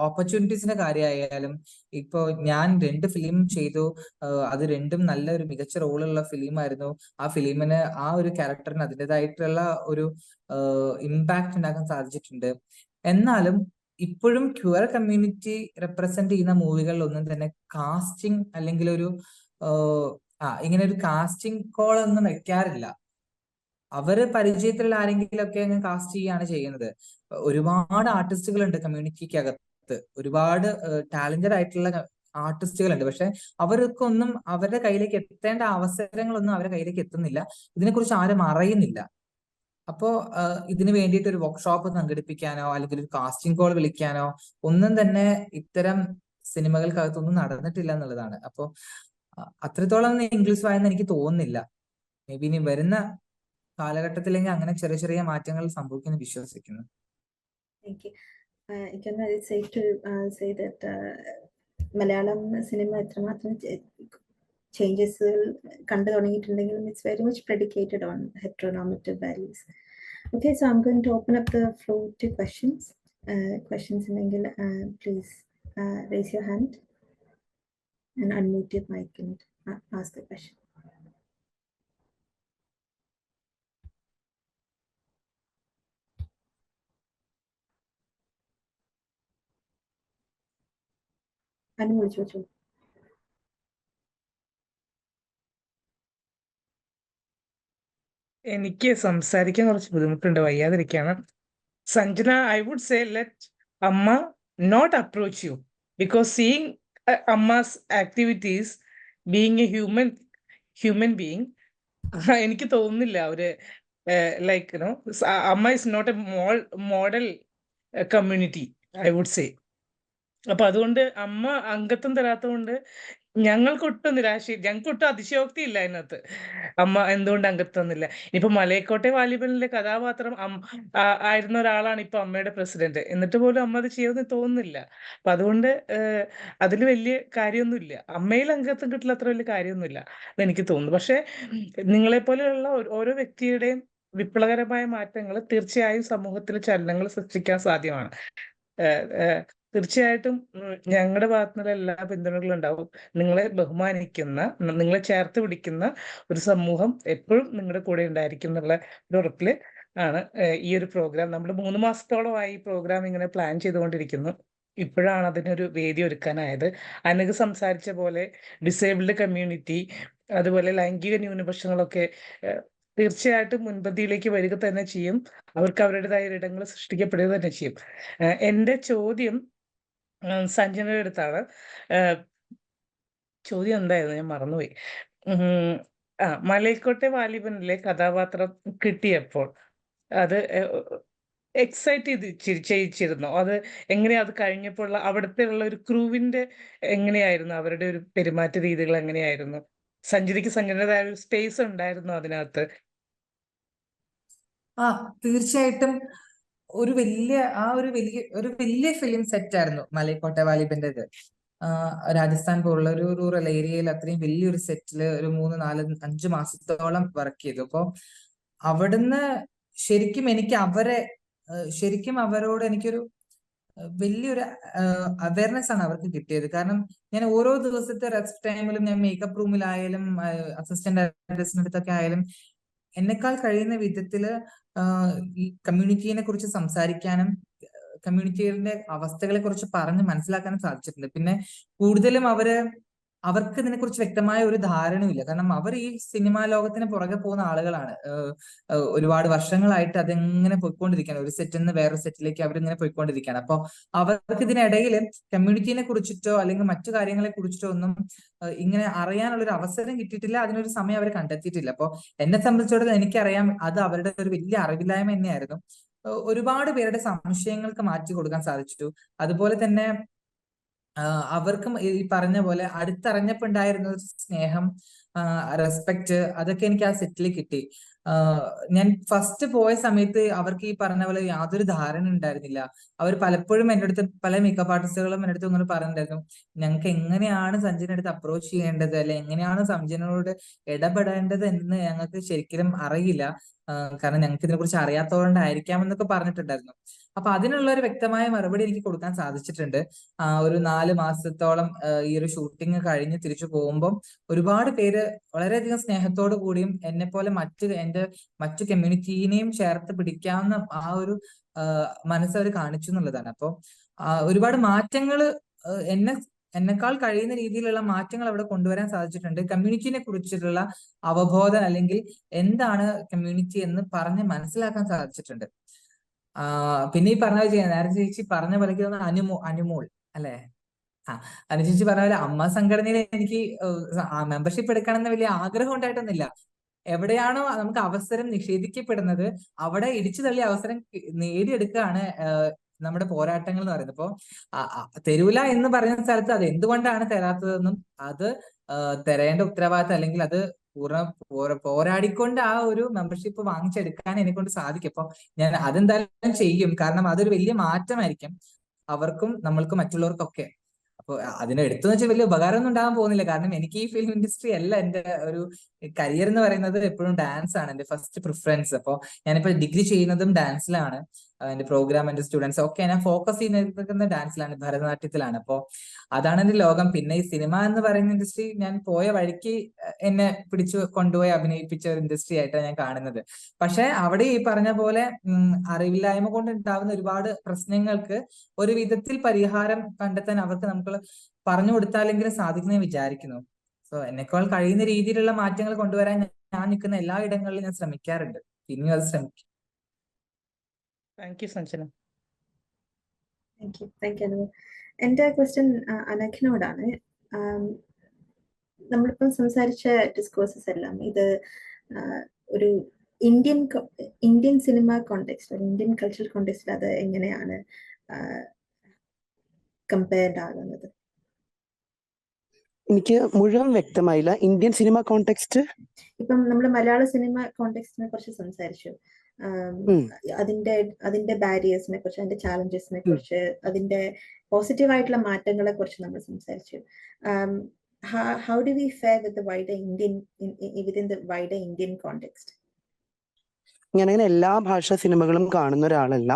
ഓപ്പർച്യൂണിറ്റീസിന്റെ കാര്യമായാലും, ഇപ്പോ ഞാൻ 2 ഫിലിം ചെയ്തു, അത് രണ്ടും നല്ലൊരു മികച്ച റോളുള്ള ഫിലിമായിരുന്നു. ആ ഫിലിമിന് ആ ഒരു ക്യാരക്ടറിന് അതിൻ്റെതായിട്ടുള്ള ഒരു ഇമ്പാക്ട് ഉണ്ടാക്കാൻ സാധിച്ചിട്ടുണ്ട്. എന്നാലും ഇപ്പോഴും ക്യൂർ കമ്മ്യൂണിറ്റി റെപ്രസെന്റ് ചെയ്യുന്ന മൂവികളിലൊന്നും തന്നെ കാസ്റ്റിംഗ് അല്ലെങ്കിൽ ഒരു ഇങ്ങനെ ഒരു കാസ്റ്റിംഗ് കോൾ ഒന്നും വെക്കാറില്ല. അവര് പരിചയത്തിലുള്ള ആരെങ്കിലും ഒക്കെ അങ്ങ് കാസ്റ്റ് ചെയ്യുകയാണ് ചെയ്യുന്നത്. ഒരുപാട് ആർട്ടിസ്റ്റുകൾ ഉണ്ട് കമ്മ്യൂണിറ്റിക്കകത്ത്, ഒരുപാട് ടാലന്റഡ് ആയിട്ടുള്ള ആർട്ടിസ്റ്റുകളുണ്ട്. പക്ഷെ അവർക്കൊന്നും അവരുടെ കയ്യിലേക്ക് എത്തേണ്ട അവസരങ്ങളൊന്നും അവരുടെ കയ്യിലേക്ക് എത്തുന്നില്ല. ഇതിനെക്കുറിച്ച് ആരും അറിയുന്നില്ല. അപ്പോ ഇതിന് വേണ്ടിയിട്ട് ഒരു വർക്ക്ഷോപ്പ് സംഘടിപ്പിക്കാനോ അല്ലെങ്കിൽ ഒരു കാസ്റ്റിംഗ് കോൾ വിളിക്കാനോ ഒന്നും തന്നെ ഇത്തരം സിനിമകൾക്കകത്തൊന്നും നടന്നിട്ടില്ല എന്നുള്ളതാണ്. അപ്പോ അത്രത്തോളം ഇംഗ്ലീഷ് വായന എനിക്ക് തോന്നുന്നില്ല. മേ ബി ഇനി വരുന്ന കാലഘട്ടത്തിലെങ്കിൽ അങ്ങനെ ചെറിയ ചെറിയ മാറ്റങ്ങൾ സംഭവിക്കുന്നു വിശ്വസിക്കുന്നു. Thank you. Again, it's safe to say that Malayalam cinema എത്രമാത്രം ചേഞ്ചസ് കണ്ടു തുടങ്ങിയിട്ടുണ്ടെങ്കിലും it's very much predicated on heteronormative values. Okay, so I'm going to open up the floor to questions. Questions ഉണ്ടെങ്കിൽ please raise your hand and unmute your mic and ask the question. അനുമോദിച്ചു. എനിക്ക് സംസാരിക്കാൻ കുറച്ച് ബുദ്ധിമുട്ടുണ്ട്, വയ്യാതിരിക്കുകയാണ്. Sanjana, I would say let AMMA not approach you because seeing AMMA's activities, being a human being, എനിക്ക് തോന്നുന്നില്ല അവര് like you know AMMA is not a model community, I would say. അപ്പൊ അതുകൊണ്ട് അമ്മ അംഗത്വം തരാത്തതുകൊണ്ട് ഞങ്ങൾക്കൊട്ടും അതിശയോക്തി ഇല്ല അതിനകത്ത്. അമ്മ എന്തുകൊണ്ട് അംഗത്വം എന്നില്ല. ഇനിയിപ്പോ മലയക്കോട്ടെ വാലിബനിലെ കഥാപാത്രം ആയിരുന്ന ഒരാളാണ് ഇപ്പൊ അമ്മയുടെ പ്രസിഡന്റ്, എന്നിട്ട് പോലും അമ്മ അത് ചെയ്യുമെന്ന് തോന്നുന്നില്ല. അപ്പൊ അതുകൊണ്ട് അതിൽ വലിയ കാര്യമൊന്നുമില്ല, അമ്മയിൽ അംഗത്വം കിട്ടില്ല, അത്ര വലിയ കാര്യമൊന്നുമില്ല എന്നെനിക്ക് തോന്നുന്നു. പക്ഷെ നിങ്ങളെപ്പോലെയുള്ള ഓരോ വ്യക്തിയുടെയും വിപ്ലവകരമായ മാറ്റങ്ങൾ തീർച്ചയായും സമൂഹത്തിൽ ചലനങ്ങൾ സൃഷ്ടിക്കാൻ സാധ്യമാണ്. തീർച്ചയായിട്ടും ഞങ്ങളുടെ ഭാഗത്തുനിന്നുള്ള എല്ലാ പിന്തുണകളും ഉണ്ടാവും. നിങ്ങളെ ബഹുമാനിക്കുന്ന, നിങ്ങളെ ചേർത്ത് പിടിക്കുന്ന ഒരു സമൂഹം എപ്പോഴും നിങ്ങളുടെ കൂടെ ഉണ്ടായിരിക്കും എന്നുള്ള ഒരു ഉറപ്പില് ആണ് ഈ ഒരു പ്രോഗ്രാം. നമ്മൾ 3 മാസത്തോളമായി ഈ പ്രോഗ്രാം ഇങ്ങനെ പ്ലാൻ ചെയ്തുകൊണ്ടിരിക്കുന്നു. ഇപ്പോഴാണ് അതിനൊരു വേദി ഒരുക്കാനായത്. അനഘ സംസാരിച്ച പോലെ ഡിസേബിൾഡ് കമ്മ്യൂണിറ്റി, അതുപോലെ ലൈംഗിക ന്യൂനപക്ഷങ്ങളൊക്കെ തീർച്ചയായിട്ടും മുൻപന്തിയിലേക്ക് വരിക തന്നെ ചെയ്യും. അവർക്ക് അവരുടേതായ ഇടങ്ങൾ സൃഷ്ടിക്കപ്പെടുക തന്നെ ചെയ്യും. എൻ്റെ ചോദ്യം സഞ്ജനയുടെ അടുത്താണ്. ചോദ്യം എന്തായിരുന്നു, ഞാൻ മറന്നുപോയി. മലയക്കോട്ടെ വാലിബനിലെ കഥാപാത്രം കിട്ടിയപ്പോൾ അത് എക്സൈറ്റ് ചെയ്യിച്ചിരുന്നു? അത് എങ്ങനെയാ, അത് കഴിഞ്ഞപ്പോൾ അവിടുത്തെ ഉള്ള ഒരു ക്രൂവിന്റെ എങ്ങനെയായിരുന്നു, അവരുടെ ഒരു പെരുമാറ്റ രീതികൾ എങ്ങനെയായിരുന്നു? സഞ്ജനയുടേതായ ഒരു സ്പേസ് ഉണ്ടായിരുന്നു അതിനകത്ത്? തീർച്ചയായിട്ടും ഒരു വലിയ ഫിലിം സെറ്റ് ആയിരുന്നു മലയക്കോട്ടെ വാലിബന്റേത്. രാജസ്ഥാൻ പോലുള്ള ഒരു റൂറൽ ഏരിയയിൽ അത്രയും വലിയൊരു സെറ്റില് ഒരു 3, 4, 5 മാസത്തോളം വർക്ക് ചെയ്തു. അപ്പൊ അവിടുന്ന് ശരിക്കും അവരോട് എനിക്കൊരു വലിയൊരു അവയർനെസ് ആണ് അവർക്ക് കിട്ടിയത്. കാരണം ഞാൻ ഓരോ ദിവസത്തെ റെസ്റ്റ് ടൈമിലും ഞാൻ മേക്കപ്പ് റൂമിലായാലും അസിസ്റ്റന്റ് ഡയറക്ടേഴ്സിന്റെ അടുത്തൊക്കെ ആയാലും എന്നെക്കാൾ കഴിയുന്ന വിധത്തില് ഈ കമ്മ്യൂണിറ്റിയെ കുറിച്ച് സംസാരിക്കാനും കമ്മ്യൂണിറ്റിയുടെ അവസ്ഥകളെ കുറിച്ച് പറഞ്ഞ് മനസ്സിലാക്കാനും സാധിച്ചിട്ടുണ്ട്. പിന്നെ കൂടുതലും അവർക്ക് ഇതിനെക്കുറിച്ച് വ്യക്തമായ ഒരു ധാരണയില്ല. കാരണം അവർ ഈ സിനിമാ ലോകത്തിന് പുറകെ പോകുന്ന ആളുകളാണ്. ഒരുപാട് വർഷങ്ങളായിട്ട് അതെങ്ങനെ പോയിക്കൊണ്ടിരിക്കുകയാണ്, ഒരു സെറ്റിൽ നിന്ന് വേറൊരു സെറ്റിലേക്ക് അവരിങ്ങനെ പോയിക്കൊണ്ടിരിക്കുകയാണ്. അപ്പൊ അവർക്ക് ഇതിനിടയിൽ കമ്മ്യൂണിറ്റിനെ കുറിച്ചിട്ടോ അല്ലെങ്കിൽ മറ്റു കാര്യങ്ങളെ കുറിച്ചിട്ടോ ഒന്നും ഇങ്ങനെ അറിയാനുള്ള ഒരു അവസരം കിട്ടിയിട്ടില്ല, അതിനൊരു സമയം അവർ കണ്ടെത്തിയിട്ടില്ല. അപ്പൊ എന്നെ സംബന്ധിച്ചിടത്തോളം എനിക്കറിയാം അത് അവരുടെ ഒരു വലിയ അറിവില്ലായ്മ തന്നെയായിരുന്നു. ഒരുപാട് പേരുടെ സംശയങ്ങൾക്ക് മാറ്റി കൊടുക്കാൻ സാധിച്ചു. അതുപോലെ തന്നെ അവർക്കും ഈ പറഞ്ഞ പോലെ അടുത്തറിഞ്ഞപ്പോ ഉണ്ടായിരുന്ന ഒരു സ്നേഹം, റെസ്പെക്ട്, അതൊക്കെ എനിക്ക് ആ സെറ്റിൽ കിട്ടി. ഞാൻ ഫസ്റ്റ് പോയ സമയത്ത് അവർക്ക് ഈ പറഞ്ഞ പോലെ യാതൊരു ധാരണ ഉണ്ടായിരുന്നില്ല. അവർ പലപ്പോഴും എൻ്റെ അടുത്ത്, പല മേക്കപ്പ് ആർട്ടിസ്റ്റുകളും എൻ്റെ അടുത്ത് ഇങ്ങനെ പറഞ്ഞിട്ടുണ്ടായിരുന്നു, ഞങ്ങൾക്ക് എങ്ങനെയാണ് സഞ്ജന അടുത്ത് അപ്രോച്ച് ചെയ്യേണ്ടത്, അല്ലെ എങ്ങനെയാണ് സഞ്ജനയോട് ഇടപെടേണ്ടത് എന്ന് ഞങ്ങൾക്ക് ശരിക്കും അറിയില്ല. കാരണം ഞങ്ങൾക്ക് ഇതിനെ കുറിച്ച് അറിയാത്തതുകൊണ്ടായിരിക്കാം എന്നൊക്കെ പറഞ്ഞിട്ടുണ്ടായിരുന്നു. അപ്പൊ അതിനുള്ള ഒരു വ്യക്തമായ മറുപടി എനിക്ക് കൊടുക്കാൻ സാധിച്ചിട്ടുണ്ട്. ഒരു 4 മാസത്തോളം ഈ ഒരു ഷൂട്ടിംഗ് കഴിഞ്ഞ് തിരിച്ചു പോകുമ്പോൾ ഒരുപാട് പേര് വളരെയധികം സ്നേഹത്തോടു കൂടിയും എന്നെ പോലെ എന്റെ മറ്റു കമ്മ്യൂണിറ്റീനെയും ചേർത്ത് പിടിക്കാവുന്ന ആ ഒരു മനസ്സ് അവർ കാണിച്ചു എന്നുള്ളതാണ്. അപ്പൊ ഒരുപാട് മാറ്റങ്ങൾ എന്നെക്കാൾ കഴിയുന്ന രീതിയിലുള്ള മാറ്റങ്ങൾ അവിടെ കൊണ്ടുവരാൻ സാധിച്ചിട്ടുണ്ട്. കമ്മ്യൂണിറ്റിനെ കുറിച്ചിട്ടുള്ള അവബോധം അല്ലെങ്കിൽ എന്താണ് കമ്മ്യൂണിറ്റി എന്ന് പറഞ്ഞ് മനസ്സിലാക്കാൻ സാധിച്ചിട്ടുണ്ട്. പിന്നെ ഈ പറഞ്ഞ നേരത്തെ ചേച്ചി പറഞ്ഞ പോലെ അനുമോൾ അല്ലെ? അനു ചേച്ചി പറഞ്ഞ പോലെ അമ്മ സംഘടനയിൽ എനിക്ക് മെമ്പർഷിപ്പ് എടുക്കണമെന്ന് വലിയ ആഗ്രഹം ഉണ്ടായിട്ടൊന്നുമില്ല. എവിടെയാണോ നമുക്ക് അവസരം നിഷേധിക്കപ്പെടുന്നത് അവിടെ ഇടിച്ചു തള്ളി അവസരം നേടിയെടുക്കുകയാണ് നമ്മുടെ പോരാട്ടങ്ങൾ എന്ന് പറയുന്നത്. അപ്പോ തരൂല എന്ന് പറയുന്ന സ്ഥലത്ത് അത് എന്തുകൊണ്ടാണ് തരാത്തതെന്നും അത് തരേണ്ട ഉത്തരവാദിത്തം അല്ലെങ്കിൽ അത് പോരാടിക്കൊണ്ട് ആ ഒരു മെമ്പർഷിപ്പ് വാങ്ങിച്ചെടുക്കാൻ എന്നെ കൊണ്ട് സാധിക്കും. അപ്പൊ ഞാൻ അതെന്തായാലും ചെയ്യും. കാരണം അതൊരു വലിയ മാറ്റമായിരിക്കും അവർക്കും നമ്മൾക്കും മറ്റുള്ളവർക്കൊക്കെ. അപ്പൊ അതിനെ എടുത്തെന്ന് വെച്ചാൽ വലിയ ഉപകാരമൊന്നും ഉണ്ടാകാൻ പോകുന്നില്ല. കാരണം എനിക്ക് ഈ ഫിലിം ഇൻഡസ്ട്രി അല്ല എന്റെ ഒരു കരിയർ എന്ന് പറയുന്നത്. എപ്പോഴും ഡാൻസ് ആണ് എന്റെ ഫസ്റ്റ് പ്രിഫറൻസ്. അപ്പോൾ ഞാനിപ്പോ ഡിഗ്രി ചെയ്യുന്നതും ഡാൻസിലാണ്. എന്റെ പ്രോഗ്രാം, എന്റെ സ്റ്റുഡൻസ് ഒക്കെ ഞാൻ ഫോക്കസ് ചെയ്യുന്ന ഡാൻസിലാണ്, ഭരതനാട്യത്തിലാണ്. അപ്പോൾ അതാണ് എന്റെ ലോകം. പിന്നെ ഈ സിനിമ എന്ന് പറയുന്ന ഇൻഡസ്ട്രി ഞാൻ പോയ വഴിക്ക് എന്നെ പിടിച്ചു കൊണ്ടുപോയി അഭിനയിപ്പിച്ച ഒരു ഇൻഡസ്ട്രി ആയിട്ടാണ് ഞാൻ കാണുന്നത്. പക്ഷെ അവിടെ ഈ പറഞ്ഞ പോലെ അറിവില്ലായ്മ കൊണ്ട് ഉണ്ടാകുന്ന ഒരുപാട് പ്രശ്നങ്ങൾക്ക് ഒരു വിധത്തിൽ പരിഹാരം കണ്ടെത്താൻ അവർക്ക് നമുക്ക് പറഞ്ഞു കൊടുത്താലെങ്കിലും സാധിക്കുമെന്ന് വിചാരിക്കുന്നു. സോ എന്നെക്കാൾ കഴിയുന്ന രീതിയിലുള്ള മാറ്റങ്ങൾ കൊണ്ടുവരാൻ ഞാൻ നിൽക്കുന്ന എല്ലാ ഇടങ്ങളിലും ഞാൻ ശ്രമിക്കാറുണ്ട്. ഇനിയും അത് ശ്രമിക്കും. Thank you Sanjana. Thank you. എന്റെ ക്വസ്റ്റ്യൻ അനഘിനോടാണ്. നമ്മളിപ്പം സംസാരിച്ച ഡിസ്കോഴ്സസ് എല്ലാം ഇത് ഒരു Indian cinema context, Indian cultural കോണ്ടെക്സ്റ്റിൽ അത് എങ്ങനെയാണ് കമ്പയർഡ് ആകുന്നത്? എനിക്ക് മുഴുവൻ വ്യക്തമായില്ല. ഇന്ത്യൻ സിനിമ കോണ്ടെക്സ്റ്റ് ഇപ്പം നമ്മൾ മലയാള സിനിമ കോണ്ടെക്സ്റ്റിനെ കുറിച്ച് സംസാരിച്ചു. അതിന്റെ ബാരിയേഴ്സിനെ കുറിച്ച്, അതിന്റെ ചാലഞ്ചസിനെ കുറിച്ച്, അതിന്റെ പോസിറ്റീവ് ആയിട്ടുള്ള മാറ്റങ്ങളെ കുറിച്ച് നമ്മൾ സംസാരിച്ചു. How do we fair with within the wider Indian context? ഞാനങ്ങനെ എല്ലാ ഭാഷാ സിനിമകളും കാണുന്ന ഒരാളല്ല.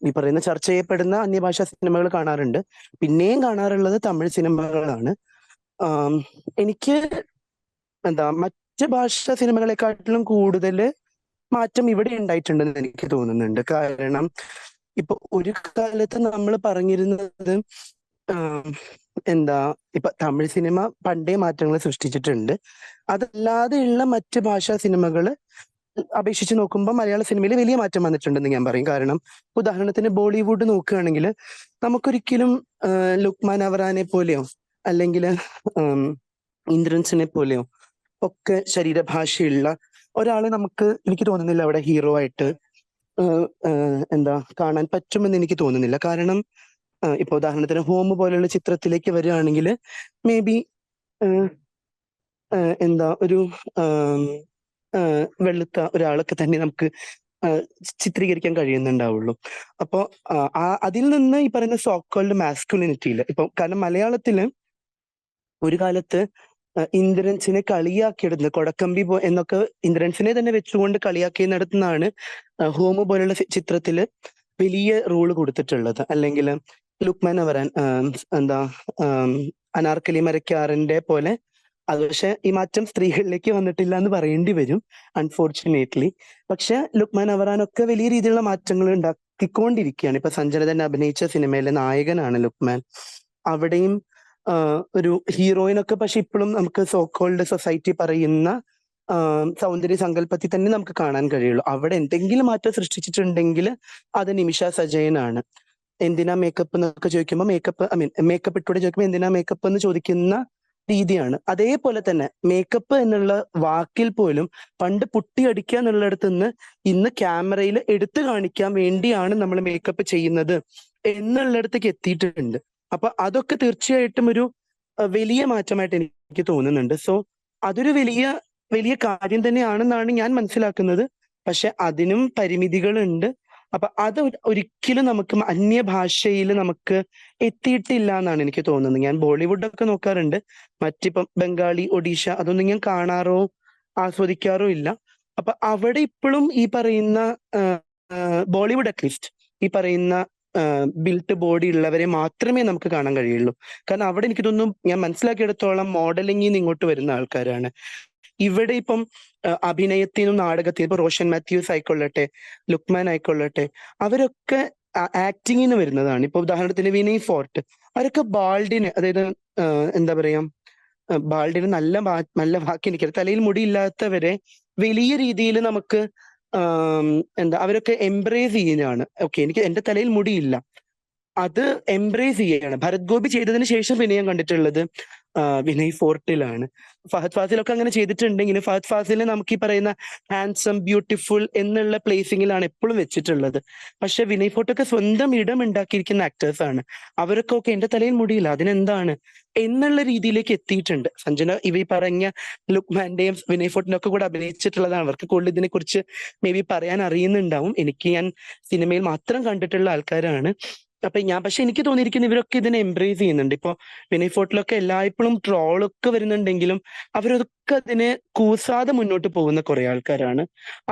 ഈ പറയുന്ന ചർച്ച ചെയ്യപ്പെടുന്ന അന്യഭാഷാ സിനിമകൾ കാണാറുണ്ട്. പിന്നെയും കാണാറുള്ളത് തമിഴ് സിനിമകളാണ്. എനിക്ക് മറ്റ് ഭാഷാ സിനിമകളെക്കാട്ടിലും കൂടുതൽ മാറ്റം ഇവിടെ ഉണ്ടായിട്ടുണ്ടെന്ന് എനിക്ക് തോന്നുന്നുണ്ട്. കാരണം ഇപ്പൊ ഒരു കാലത്ത് നമ്മൾ പറഞ്ഞിരുന്നത് ഇപ്പൊ തമിഴ് സിനിമ പണ്ടേ മാറ്റങ്ങൾ സൃഷ്ടിച്ചിട്ടുണ്ട്. അതല്ലാതെയുള്ള മറ്റ് ഭാഷാ സിനിമകള് അപേക്ഷിച്ച് നോക്കുമ്പോൾ മലയാള സിനിമയിൽ വലിയ മാറ്റം വന്നിട്ടുണ്ടെന്ന് ഞാൻ പറയും. കാരണം ഉദാഹരണത്തിന് ബോളിവുഡ് നോക്കുകയാണെങ്കിൽ നമുക്കൊരിക്കലും ലുക്മാൻ അവറാനെ പോലെയോ അല്ലെങ്കിൽ ഇന്ദ്രൻസിനെ പോലെയോ ഒക്കെ ശരീരഭാഷയുള്ള ഒരാളെ എനിക്ക് തോന്നുന്നില്ല അവിടെ ഹീറോ ആയിട്ട് കാണാൻ പറ്റുമെന്ന് എനിക്ക് തോന്നുന്നില്ല. കാരണം ഇപ്പൊ ഉദാഹരണത്തിന് ഹോം പോലെയുള്ള ചിത്രത്തിലേക്ക് വരികയാണെങ്കിൽ മേ ബി ഒരു വെളുത്ത ഒരാളൊക്കെ തന്നെ നമുക്ക് ചിത്രീകരിക്കാൻ കഴിയുന്നുണ്ടാവുള്ളൂ. അപ്പോ അതിൽ നിന്ന് ഈ പറയുന്ന സോക്കോൾഡ് മാസ്കുലിനിറ്റിയിൽ ഇപ്പൊ കാരണം മലയാളത്തില് ഒരു കാലത്ത് ഇന്ദ്രൻസിനെ കളിയാക്കിയിടുന്നത് കൊടക്കമ്പി എന്നൊക്കെ ഇന്ദ്രൻസിനെ തന്നെ വെച്ചുകൊണ്ട് കളിയാക്കിയെടുത്തുനിന്നാണ് ഹോമ് പോലുള്ള ചിത്രത്തില് വലിയ റോള് കൊടുത്തിട്ടുള്ളത്. അല്ലെങ്കിൽ ലുക്മാൻ അവറാൻ അനാർക്കലി മരക്കാറിന്റെ പോലെ. അത് പക്ഷെ ഈ മാറ്റം സ്ത്രീകളിലേക്ക് വന്നിട്ടില്ല എന്ന് പറയേണ്ടി വരും അൺഫോർച്ചുനേറ്റ്ലി. പക്ഷെ ലുക്മാൻ അവറാനൊക്കെ വലിയ രീതിയിലുള്ള മാറ്റങ്ങൾ ഉണ്ടാക്കിക്കൊണ്ടിരിക്കുകയാണ്. ഇപ്പൊ സഞ്ജന തന്നെ അഭിനയിച്ച സിനിമയിലെ നായകനാണ് ലുക്മാൻ. അവിടെയും ഒരു ഹീറോയിനൊക്കെ പക്ഷെ ഇപ്പോഴും നമുക്ക് സോക്കോൾഡ് സൊസൈറ്റി പറയുന്ന സൗന്ദര്യ സങ്കല്പത്തിൽ തന്നെ നമുക്ക് കാണാൻ കഴിയുള്ളൂ. അവിടെ എന്തെങ്കിലും മാറ്റം സൃഷ്ടിച്ചിട്ടുണ്ടെങ്കിൽ അത് നിമിഷ സജയനാണ്. എന്തിനാ മേക്കപ്പ് എന്നൊക്കെ ചോദിക്കുമ്പോൾ മേക്കപ്പ് ഇട്ടൂടെ ചോദിക്കുമ്പോൾ എന്തിനാ മേക്കപ്പ് എന്ന് ചോദിക്കുന്ന രീതിയാണ്. അതേപോലെ തന്നെ മേക്കപ്പ് എന്നുള്ള വാക്കിൽ പോലും പണ്ട് പുട്ടിയടിക്കുക എന്നുള്ളിടത്ത് നിന്ന് ഇന്ന് ക്യാമറയിൽ എടുത്തു കാണിക്കാൻ വേണ്ടിയാണ് നമ്മൾ മേക്കപ്പ് ചെയ്യുന്നത് എന്നുള്ളിടത്തേക്ക് എത്തിയിട്ടുണ്ട്. അപ്പൊ അതൊക്കെ തീർച്ചയായിട്ടും ഒരു വലിയ മാറ്റമായിട്ട് എനിക്ക് തോന്നുന്നുണ്ട്. സോ അതൊരു വലിയ വലിയ കാര്യം തന്നെയാണെന്നാണ് ഞാൻ മനസ്സിലാക്കുന്നത്. പക്ഷെ അതിനും പരിമിതികളുണ്ട്. അപ്പൊ അത് ഒരിക്കലും നമുക്ക് അന്യഭാഷയിൽ നമുക്ക് എത്തിയിട്ടില്ല എന്നാണ് എനിക്ക് തോന്നുന്നത്. ഞാൻ ബോളിവുഡൊക്കെ നോക്കാറുണ്ട്. മറ്റിപ്പം ബംഗാളി, ഒഡീഷ അതൊന്നും ഞാൻ കാണാറോ ആസ്വദിക്കാറോ ഇല്ല. അപ്പൊ അവിടെ ഇപ്പോഴും ഈ പറയുന്ന ബോളിവുഡ് അറ്റ്ലീസ്റ്റ് ഈ പറയുന്ന ബിൽറ്റ് ബോഡി ഉള്ളവരെ മാത്രമേ നമുക്ക് കാണാൻ കഴിയുള്ളൂ. കാരണം അവിടെ എനിക്ക് തോന്നുന്നു, ഞാൻ മനസ്സിലാക്കിയെടുത്തോളം മോഡലിംഗിൽ നിന്ന് ഇങ്ങോട്ട് വരുന്ന ആൾക്കാരാണ്. ഇവിടെ ഇപ്പം അഭിനയത്തിനും നാടകത്തിനും ഇപ്പൊ റോഷൻ മാത്യൂസ് ആയിക്കൊള്ളട്ടെ, ലുക്മാൻ ആയിക്കൊള്ളട്ടെ, അവരൊക്കെ ആക്ടിങ്ങിന് വരുന്നതാണ്. ഇപ്പൊ ഉദാഹരണത്തിന് വിനയ് ഫോർട്ട്, അവരൊക്കെ ബാൾഡിന്, അതായത് എന്താ പറയാ, ബാൾഡിന് നല്ല വാക്ക് എനിക്കറിയാം, തലയിൽ മുടിയില്ലാത്തവരെ വലിയ രീതിയിൽ നമുക്ക് എന്താ അവരൊക്കെ എംബ്രേസ് ചെയ്യുന്നതാണ്. ഓക്കെ, എനിക്ക് എന്റെ തലയിൽ മുടിയില്ല, അത് എംബ്രേസ് ചെയ്യാണ്. ഭരത് ഗോപി ചെയ്തതിന് ശേഷം പിന്നെ ഞാൻ കണ്ടിട്ടുള്ളത് വിനയ് ഫോർട്ടിലാണ്. ഫഹദ് ഫാസിലൊക്കെ അങ്ങനെ ചെയ്തിട്ടുണ്ടെങ്കിലും ഫഹദ് ഫാസിലിനെ നമുക്ക് ഈ പറയുന്ന ഹാൻസം, ബ്യൂട്ടിഫുൾ എന്നുള്ള പ്ലേസിങ്ങിലാണ് എപ്പോഴും വെച്ചിട്ടുള്ളത്. പക്ഷെ വിനയ് ഫോർട്ടൊക്കെ സ്വന്തം ഇടം ഉണ്ടാക്കിയിരിക്കുന്ന ആക്ടേഴ്സ് ആണ്. അവരൊക്കെ ഓക്കെ എന്റെ തലയിൽ മുടിയില്ല, അതിനെന്താണ് എന്നുള്ള രീതിയിലേക്ക് എത്തിയിട്ടുണ്ട്. സഞ്ജന ഇവ ഈ പറഞ്ഞ ലുക്മാന്റെയും വിനയ് ഫോർട്ടിന്റെ ഒക്കെ കൂടെ അഭിനയിച്ചിട്ടുള്ളതാണ്. അവർക്ക് കൂടുതൽ ഇതിനെ കുറിച്ച് മേ ബി പറയാൻ അറിയുന്നുണ്ടാവും. ഞാൻ സിനിമയിൽ മാത്രം കണ്ടിട്ടുള്ള ആൾക്കാരാണ്. പക്ഷെ എനിക്ക് തോന്നിയിരിക്കുന്നത് ഇവരൊക്കെ ഇതിനെ എംബ്രേസ് ചെയ്യുന്നുണ്ട്. ഇപ്പൊ വിനയ് ഫോർട്ടിലൊക്കെ എല്ലായ്പ്പോഴും ട്രോളൊക്കെ വരുന്നുണ്ടെങ്കിലും അവരൊക്കെ അതിനെ കൂസാതെ മുന്നോട്ട് പോകുന്ന കുറെ ആൾക്കാരാണ്.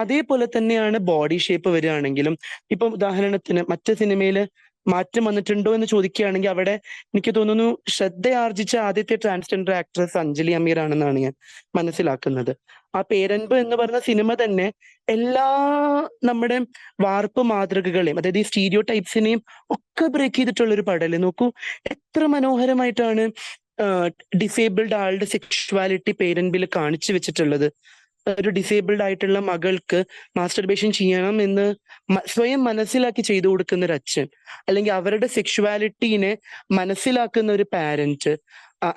അതേപോലെ തന്നെയാണ് ബോഡി ഷേപ്പ് വരികയാണെങ്കിലും. ഇപ്പൊ ഉദാഹരണത്തിന് മറ്റു സിനിമയില് മാറ്റം വന്നിട്ടുണ്ടോ എന്ന് ചോദിക്കുകയാണെങ്കിൽ അവിടെ എനിക്ക് തോന്നുന്നു ശ്രദ്ധയാർജിച്ച ആദ്യത്തെ ട്രാൻസ്ജെൻഡർ ആക്ട്രസ് അഞ്ജലി അമീർ ആണെന്നാണ് ഞാൻ മനസ്സിലാക്കുന്നത്. ആ പേരൻപ് എന്ന് പറഞ്ഞ സിനിമ തന്നെ എല്ലാ നമ്മുടെ വാർപ്പ് മാതൃകകളെയും, അതായത് ഈ സ്റ്റീരിയോ ടൈപ്സിനെയും ഒക്കെ ബ്രേക്ക് ചെയ്തിട്ടുള്ള ഒരു പടല് നോക്കൂ. എത്ര മനോഹരമായിട്ടാണ് ഡിസേബിൾഡ് ആളുടെ സെക്ഷുവാലിറ്റി പേരൻപിൽ കാണിച്ചു വെച്ചിട്ടുള്ളത്. ഒരു ഡിസേബിൾഡ് ആയിട്ടുള്ള മകൾക്ക് മാസ്റ്റർബേഷൻ ചെയ്യണം എന്ന് സ്വയം മനസ്സിലാക്കി ചെയ്തു കൊടുക്കുന്ന ഒരു അച്ഛൻ, അല്ലെങ്കിൽ അവരുടെ സെക്ഷുവാലിറ്റീനെ മനസ്സിലാക്കുന്ന ഒരു പാരന്റ്,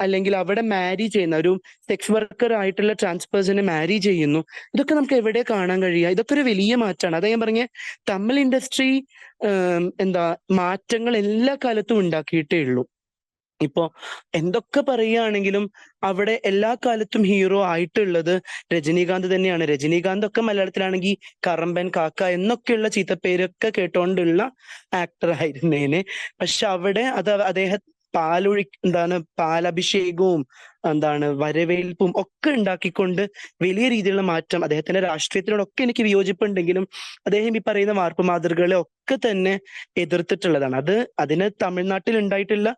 അല്ലെങ്കിൽ അവിടെ മാരി ചെയ്യുന്ന ഒരു സെക്സ് വർക്കർ ആയിട്ടുള്ള ട്രാൻസ് പേഴ്സണെ മാരി ചെയ്യുന്നു. ഇതൊക്കെ നമുക്ക് എവിടെ കാണാൻ കഴിയുക? ഇതൊക്കെ ഒരു വലിയ മാറ്റമാണ്. അതാ ഞാൻ പറഞ്ഞ തമിഴ് ഇൻഡസ്ട്രി മാറ്റങ്ങൾ എല്ലാ കാലത്തും ഉണ്ടാക്കിയിട്ടേ ഉള്ളൂ. ഇപ്പോ എന്തൊക്കെ പറയുകയാണെങ്കിലും അവിടെ എല്ലാ കാലത്തും ഹീറോ ആയിട്ടുള്ളത് രജനീകാന്ത് തന്നെയാണ്. രജനീകാന്ത് ഒക്കെ മലയാളത്തിലാണെങ്കിൽ കറമ്പൻ, കാക്ക എന്നൊക്കെയുള്ള ചീത്തപ്പേരൊക്കെ കേട്ടോണ്ടുള്ള ആക്ടർ ആയിരുന്നേനെ. പക്ഷെ അവിടെ അദ്ദേഹം പാലഭിഷേകവും വരവേൽപ്പും ഒക്കെ ഉണ്ടാക്കിക്കൊണ്ട് വലിയ രീതിയിലുള്ള മാറ്റം. അദ്ദേഹത്തിന്റെ രാഷ്ട്രീയത്തിനോടൊക്കെ എനിക്ക് വിയോജിപ്പുണ്ടെങ്കിലും അദ്ദേഹം ഈ പറയുന്ന വാർപ്പ് മാതൃകകളെ ഒക്കെ തന്നെ എതിർത്തിട്ടുള്ളതാണ്. അതിന് തമിഴ്നാട്ടിൽ ഉണ്ടായിട്ടുള്ള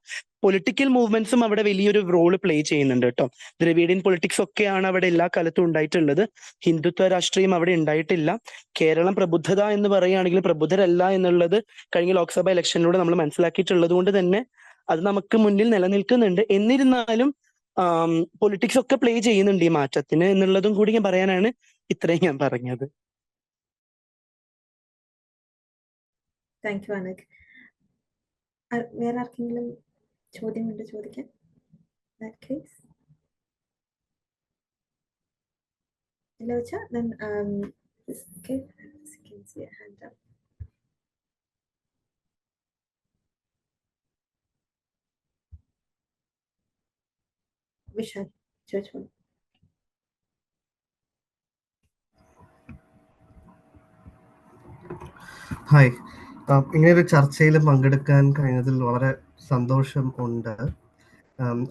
പൊളിറ്റിക്കൽ മൂവ്മെന്റ്സും അവിടെ വലിയൊരു റോള് പ്ലേ ചെയ്യുന്നുണ്ട് കേട്ടോ. ദ്രവീഡിയൻ പൊളിറ്റിക്സ് ഒക്കെയാണ് അവിടെ എല്ലാ കാലത്തും ഉണ്ടായിട്ടുള്ളത്. ഹിന്ദുത്വ രാഷ്ട്രീയം അവിടെ ഉണ്ടായിട്ടില്ല. കേരളം പ്രബുദ്ധത എന്ന് പറയുകയാണെങ്കിൽ പ്രബുദ്ധരല്ല എന്നുള്ളത് കഴിഞ്ഞ ലോക്സഭ ഇലക്ഷനിലൂടെ നമ്മൾ മനസ്സിലാക്കിയിട്ടുള്ളത് കൊണ്ട് തന്നെ അത് നമുക്ക് മുന്നിൽ നിലനിൽക്കുന്നുണ്ട്. എന്നിരുന്നാലും പൊളിറ്റിക്സ് ഒക്കെ പ്ലേ ചെയ്യുന്നുണ്ട് ഈ മാറ്റത്തിന് എന്നുള്ളതും കൂടി ഞാൻ പറയാനാണ് ഇത്രയും ഞാൻ പറഞ്ഞത്. Thank you Anagh. വേറെ ആർക്കെങ്കിലും ചോദ്യമുണ്ട് ചോദിക്കാൻ? ഇല്ല വെച്ചാൽ വിശാൽ ചോദിച്ചോളൂ. ഹായ്, ഇങ്ങനെയൊരു ചർച്ചയിൽ പങ്കെടുക്കാൻ കഴിഞ്ഞതിൽ വളരെ സന്തോഷം ഉണ്ട്.